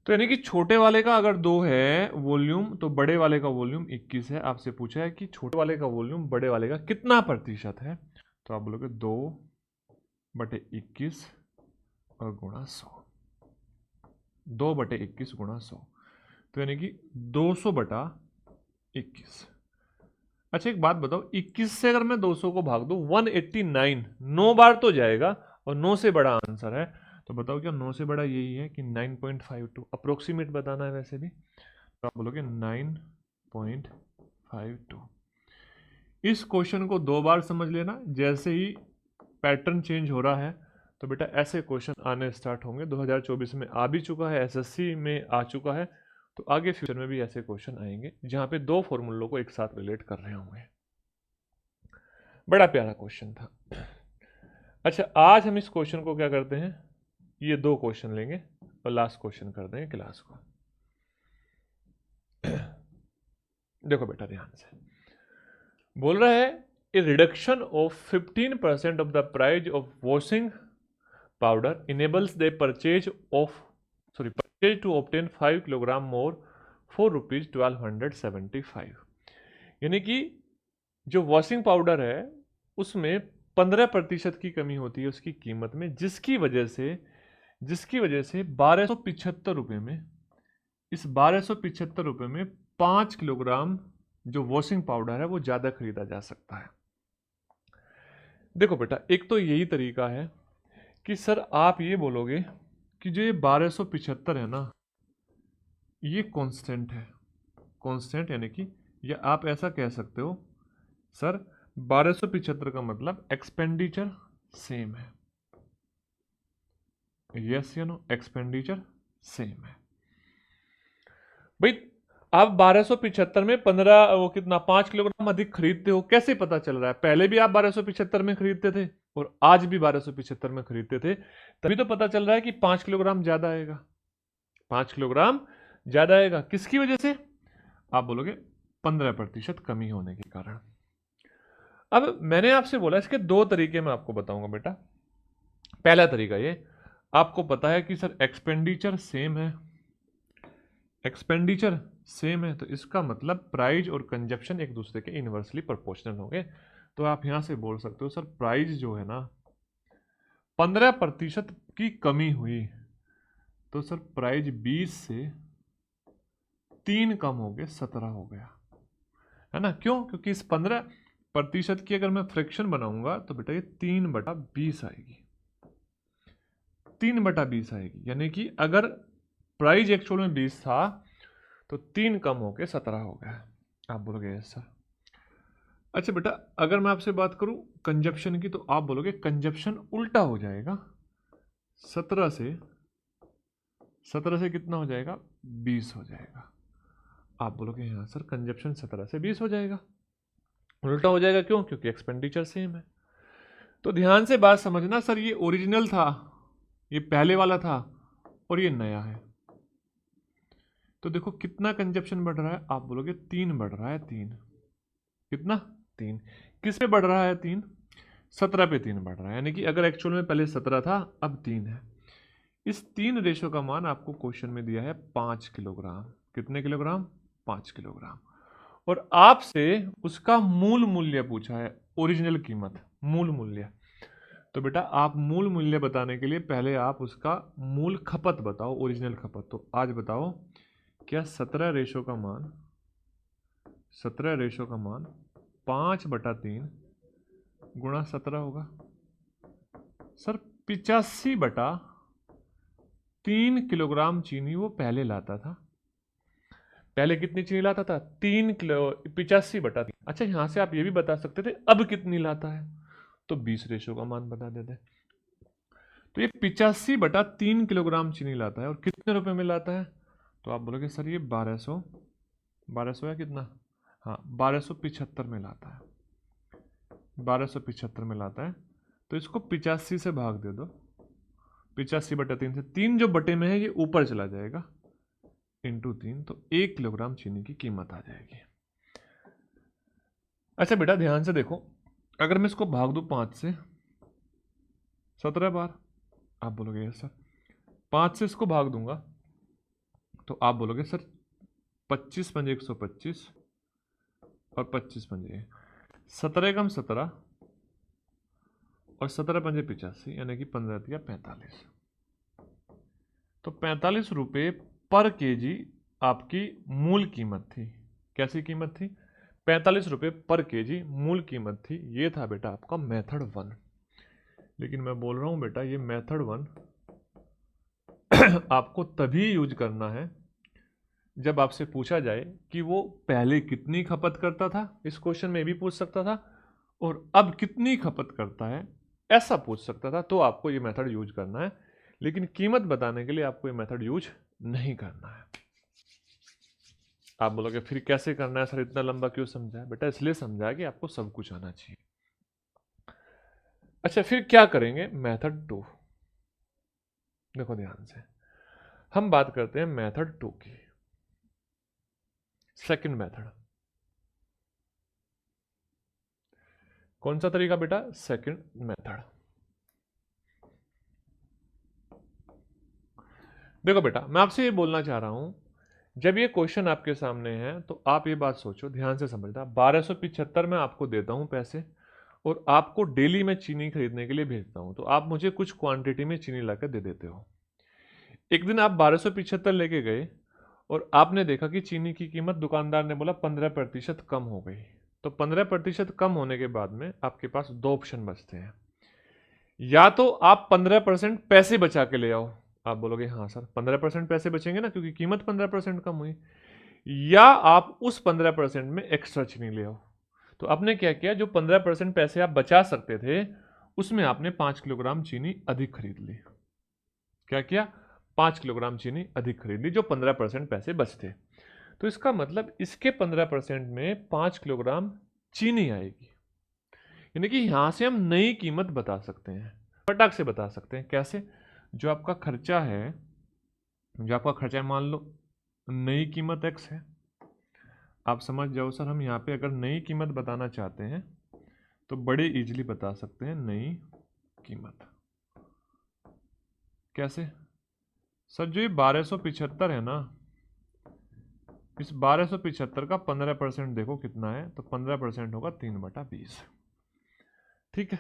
तो यानी कि छोटे वाले का अगर 2 है वॉल्यूम तो बड़े वाले का वॉल्यूम 21 है। आपसे पूछा है कि छोटे वाले का वॉल्यूम बड़े वाले का कितना प्रतिशत है, तो आप बोलोगे 2/21 और गुणा 100, 2/21 गुणा 100, तो यानी कि 200/21। अच्छा एक बात बताओ, 21 से अगर मैं 200 को भाग दूं 189, 9 बार तो जाएगा और 9 से बड़ा आंसर है, तो बताओ क्या 9 से बड़ा यही है कि 9.52? अप्रोक्सीमेट बताना है वैसे भी, तो आप बोलोगे 9.52। इस क्वेश्चन को 2 बार समझ लेना, जैसे ही पैटर्न चेंज हो रहा है तो बेटा ऐसे क्वेश्चन आने स्टार्ट होंगे। 2024 में आ भी चुका है, एसएससी में आ चुका है, तो आगे फ्यूचर में भी ऐसे क्वेश्चन आएंगे जहां पे 2 फॉर्मूलों को एक साथ रिलेट कर रहे होंगे। बड़ा प्यारा क्वेश्चन था। अच्छा आज हम इस क्वेश्चन को क्या करते हैं, ये 2 क्वेश्चन लेंगे और लास्ट क्वेश्चन कर देंगे क्लास को। देखो बेटा ध्यान से बोल रहा है, a reduction of 15% of the price of washing powder enables the purchase to obtain 5 kilogram more for ₹1275। यानी कि जो वॉशिंग पाउडर है उसमें 15% की कमी होती है उसकी कीमत में, जिसकी वजह से 1275 रुपये में, इस 1275 रुपये में 5 किलोग्राम जो वॉशिंग पाउडर है वो ज़्यादा खरीदा जा सकता है। देखो बेटा एक तो यही तरीका है कि सर आप ये बोलोगे कि जो ये 1275 है ना ये कांस्टेंट है, कांस्टेंट यानी कि, या आप ऐसा कह सकते हो सर 1275 का मतलब एक्सपेंडिचर सेम है। यस या नो? एक्सपेंडिचर सेम है। भाई आप 1275 में 15 वो कितना 5 किलोग्राम अधिक खरीदते हो, कैसे पता चल रहा है? पहले भी आप 1275 में खरीदते थे और आज भी 1275 में खरीदते थे, तभी तो पता चल रहा है कि 5 किलोग्राम ज्यादा आएगा, 5 किलोग्राम ज्यादा आएगा। किसकी वजह से? आप बोलोगे 15% कमी होने के कारण। अब मैंने आपसे बोला इसके 2 तरीके मैं आपको बताऊंगा बेटा। पहला तरीका ये, आपको पता है कि सर एक्सपेंडिचर सेम है, एक्सपेंडिचर सेम है तो इसका मतलब प्राइस और कंजप्शन एक दूसरे के इनवर्सली प्रोपोर्शनल होंगे। तो आप यहां से बोल सकते हो सर प्राइस जो है ना 15% की कमी हुई, तो सर प्राइस 20 से 3 कम हो गए 17 हो गया, है ना? क्यों? क्योंकि इस 15% की अगर मैं फ्रैक्शन बनाऊंगा तो बेटा ये 3/20 आएगी, 3/20 आएगी। यानी कि अगर प्राइस एक्चुअल में 20 था तो 3 कम होके 17 हो गया। आप बोलोगे यस सर। अच्छा बेटा अगर मैं आपसे बात करूं कंजप्शन की, तो आप बोलोगे कंजप्शन उल्टा हो जाएगा, 17 से कितना हो जाएगा? 20 हो जाएगा। आप बोलोगे हाँ सर कंजप्शन 17 से 20 हो जाएगा, उल्टा हो जाएगा क्यों? क्योंकि एक्सपेंडिचर सेम है। तो ध्यान से बात समझना सर, ये ओरिजिनल था, ये पहले वाला था और ये नया है। तो देखो कितना कंजप्शन बढ़ रहा है, आप बोलोगे 3 बढ़ रहा है, 3 कितना 3, किस पे बढ़ रहा है 3, 17 पे 3 बढ़ रहा है, यानी कि अगर एक्चुअल में पहले 17 था अब 3 है। इस 3 रेशो का मान आपको क्वेश्चन में दिया है 5 किलोग्राम। कितने किलोग्राम, 5 किलोग्राम। और आपसे उसका मूल मूल्य पूछा है, ओरिजिनल कीमत, मूल मूल्य। तो बेटा आप मूल मूल्य बताने के लिए पहले आप उसका मूल खपत बताओ, ओरिजिनल खपत। तो आज बताओ क्या 17 रेशो का मान 5/3 गुणा 17 होगा? सर 85/3 किलोग्राम चीनी वो पहले लाता था। पहले कितनी चीनी लाता था? 3 किलो, 85/3। अच्छा यहां से आप ये भी बता सकते थे अब कितनी लाता है, तो 20 रेशो का मान बता देते। तो ये 85/3 किलोग्राम चीनी लाता है और कितने रुपए में लाता है? तो आप बोलोगे सर ये 1200 या कितना, हाँ 1275 में लाता है, 1275 में लाता है। तो इसको 85 से भाग दे दो, 85/3 से 3 जो बटे में है ये ऊपर चला जाएगा, इंटू 3, तो 1 किलोग्राम चीनी की कीमत आ जाएगी। अच्छा बेटा ध्यान से देखो, अगर मैं इसको भाग दूं 5 से 17 बार, आप बोलोगे यस सर। 5 से इसको भाग दूंगा तो आप बोलोगे सर 25 पंजे 125 और 25 पंजे 17 कम 17 और 17 पंजे 85, यानी कि 15 दिया 45। तो 45 रुपये पर केजी आपकी मूल कीमत थी। कैसी कीमत थी? 45 रुपये पर केजी मूल कीमत थी। ये था बेटा आपका मेथड 1। लेकिन मैं बोल रहा हूं बेटा ये मेथड 1 आपको तभी यूज करना है जब आपसे पूछा जाए कि वो पहले कितनी खपत करता था, इस क्वेश्चन में भी पूछ सकता था, और अब कितनी खपत करता है ऐसा पूछ सकता था, तो आपको ये मेथड यूज करना है। लेकिन कीमत बताने के लिए आपको ये मेथड यूज नहीं करना है। आप बोलोगे फिर कैसे करना है सर, इतना लंबा क्यों समझा है? बेटा इसलिए समझा कि आपको सब कुछ आना चाहिए। अच्छा फिर क्या करेंगे? मेथड 2। देखो ध्यान से, हम बात करते हैं मेथड 2 की, सेकंड मेथड। कौन सा तरीका बेटा? Second method. देखो बेटा मैं आपसे ये बोलना चाह रहा हूं, जब ये क्वेश्चन आपके सामने है तो आप ये बात सोचो, ध्यान से समझना। 1275 में आपको देता हूं पैसे और आपको डेली में चीनी खरीदने के लिए भेजता हूं, तो आप मुझे कुछ क्वांटिटी में चीनी लाकर दे देते हो। एक दिन आप 1275 लेके गए और आपने देखा कि चीनी की कीमत दुकानदार ने बोला 15% कम हो गई। तो 15% कम होने के बाद में आपके पास 2 ऑप्शन बचते हैं। या तो आप 15% पैसे बचा के ले आओ, आप बोलोगे हाँ सर 15% पैसे बचेंगे ना क्योंकि कीमत 15% कम हुई, या आप उस 15% में एक्स्ट्रा चीनी ले आओ। तो आपने क्या किया, जो 15% पैसे आप बचा सकते थे उसमें आपने 5 किलोग्राम चीनी अधिक खरीद ली। क्या किया? 5 किलोग्राम चीनी अधिक खरीद ली, जो 15% पैसे बचते। तो इसका मतलब इसके 15% में 5 किलोग्राम चीनी आएगी, यानी कि यहां से हम नई कीमत बता सकते हैं, फटाक से बता सकते हैं। कैसे? जो आपका खर्चा है, मान लो नई कीमत x है, आप समझ जाओ सर, हम यहाँ पे अगर नई कीमत बताना चाहते हैं तो बड़े इजीली बता सकते हैं नई कीमत। कैसे? सर जो ये 1275 है ना, इस 1275 का 15% देखो कितना है, तो 15% होगा 3/20। ठीक है,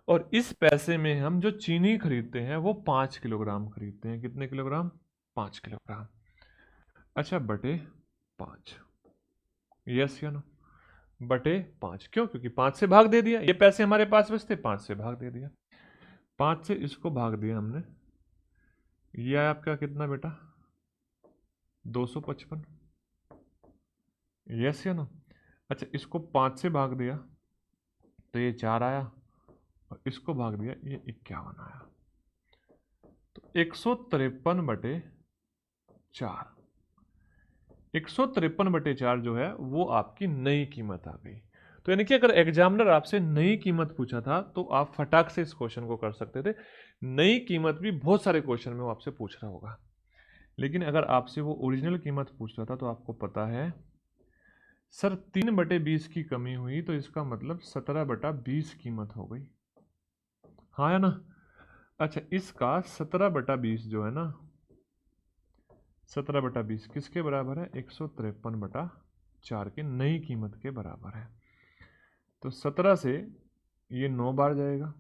और इस पैसे में हम जो चीनी खरीदते हैं वो 5 किलोग्राम खरीदते हैं। कितने किलोग्राम? 5 किलोग्राम। अच्छा बटे 5, यस या नो? बटे 5 क्यों? क्योंकि 5 से भाग दे दिया, ये पैसे हमारे पास बचते, 5 से भाग दे दिया, 5 से इसको भाग दिया हमने, ये आया आपका कितना बेटा? 255, यस या नो? अच्छा इसको 5 से भाग दिया तो ये 4 आया, और इसको भाग दिया ये 51 आया। तो 153/4, 153/4 जो है वो आपकी नई कीमत आ गई। तो यानी कि अगर एग्जामिनर आपसे नई कीमत पूछा था तो आप फटाक से इस क्वेश्चन को कर सकते थे। नई कीमत भी बहुत सारे क्वेश्चन में वो आपसे पूछ रहा होगा। लेकिन अगर आपसे वो ओरिजिनल कीमत पूछ रहा था तो आपको पता है सर 3/20 की कमी हुई तो इसका मतलब 17/20 कीमत हो गई, हाँ है ना। अच्छा, इसका 17/20 जो है ना, 17/20 किसके बराबर है? 153/4 की नई कीमत के बराबर है। तो 17 से ये 9 बार जाएगा।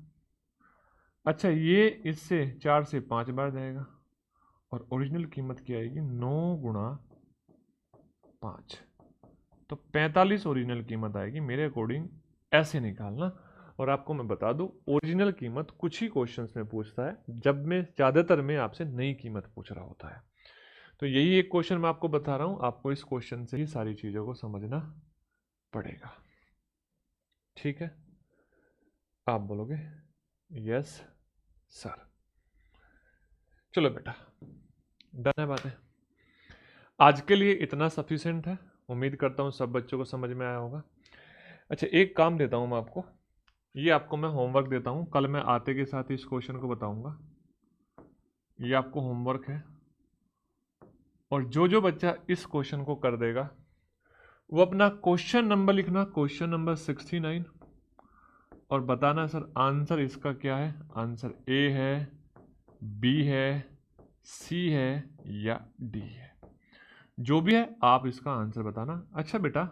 अच्छा, ये इससे 4 से 5 बार जाएगा और ओरिजिनल कीमत क्या आएगी? 9 गुणा 5, तो 45 ओरिजिनल कीमत आएगी मेरे अकॉर्डिंग। ऐसे निकालना। और आपको मैं बता दूं, ओरिजिनल कीमत कुछ ही क्वेश्चंस में पूछता है, जब में ज़्यादातर में आपसे नई कीमत पूछ रहा होता है। तो यही एक क्वेश्चन मैं आपको बता रहा हूं, आपको इस क्वेश्चन से ही सारी चीज़ों को समझना पड़ेगा। ठीक है, आप बोलोगे यस सर। चलो बेटा, डन है बातें। आज के लिए इतना सफिशिएंट है, उम्मीद करता हूँ सब बच्चों को समझ में आया होगा। अच्छा, एक काम देता हूँ मैं आपको, ये आपको मैं होमवर्क देता हूँ, कल मैं आते के साथ इस क्वेश्चन को बताऊंगा। ये आपको होमवर्क है, और जो जो बच्चा इस क्वेश्चन को कर देगा वो अपना क्वेश्चन नंबर लिखना, क्वेश्चन नंबर 69, और बताना सर आंसर इसका क्या है। आंसर ए है, बी है, सी है या डी है, जो भी है आप इसका आंसर बताना। अच्छा बेटा,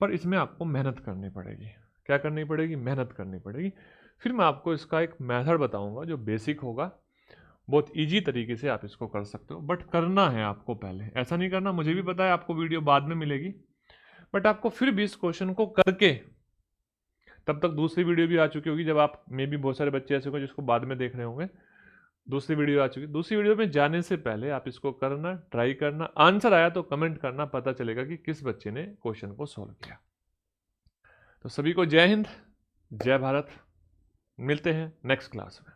पर इसमें आपको मेहनत करनी पड़ेगी। क्या करनी पड़ेगी? मेहनत करनी पड़ेगी। फिर मैं आपको इसका एक मेथड बताऊंगा जो बेसिक होगा, बहुत इजी तरीके से आप इसको कर सकते हो, बट करना है आपको पहले। ऐसा नहीं करना, मुझे भी पता है आपको वीडियो बाद में मिलेगी, बट आपको फिर भी इस क्वेश्चन को करके, तब तक दूसरी वीडियो भी आ चुकी होगी, जब आप मे भी बहुत सारे बच्चे ऐसे होंगे जिसको बाद में देख रहे होंगे, दूसरी वीडियो आ चुकी। दूसरी वीडियो में जाने से पहले आप इसको करना, ट्राई करना, आंसर आया तो कमेंट करना, पता चलेगा कि किस बच्चे ने क्वेश्चन को सॉल्व किया। तो सभी को जय हिंद, जय भारत, मिलते हैं नेक्स्ट क्लास में।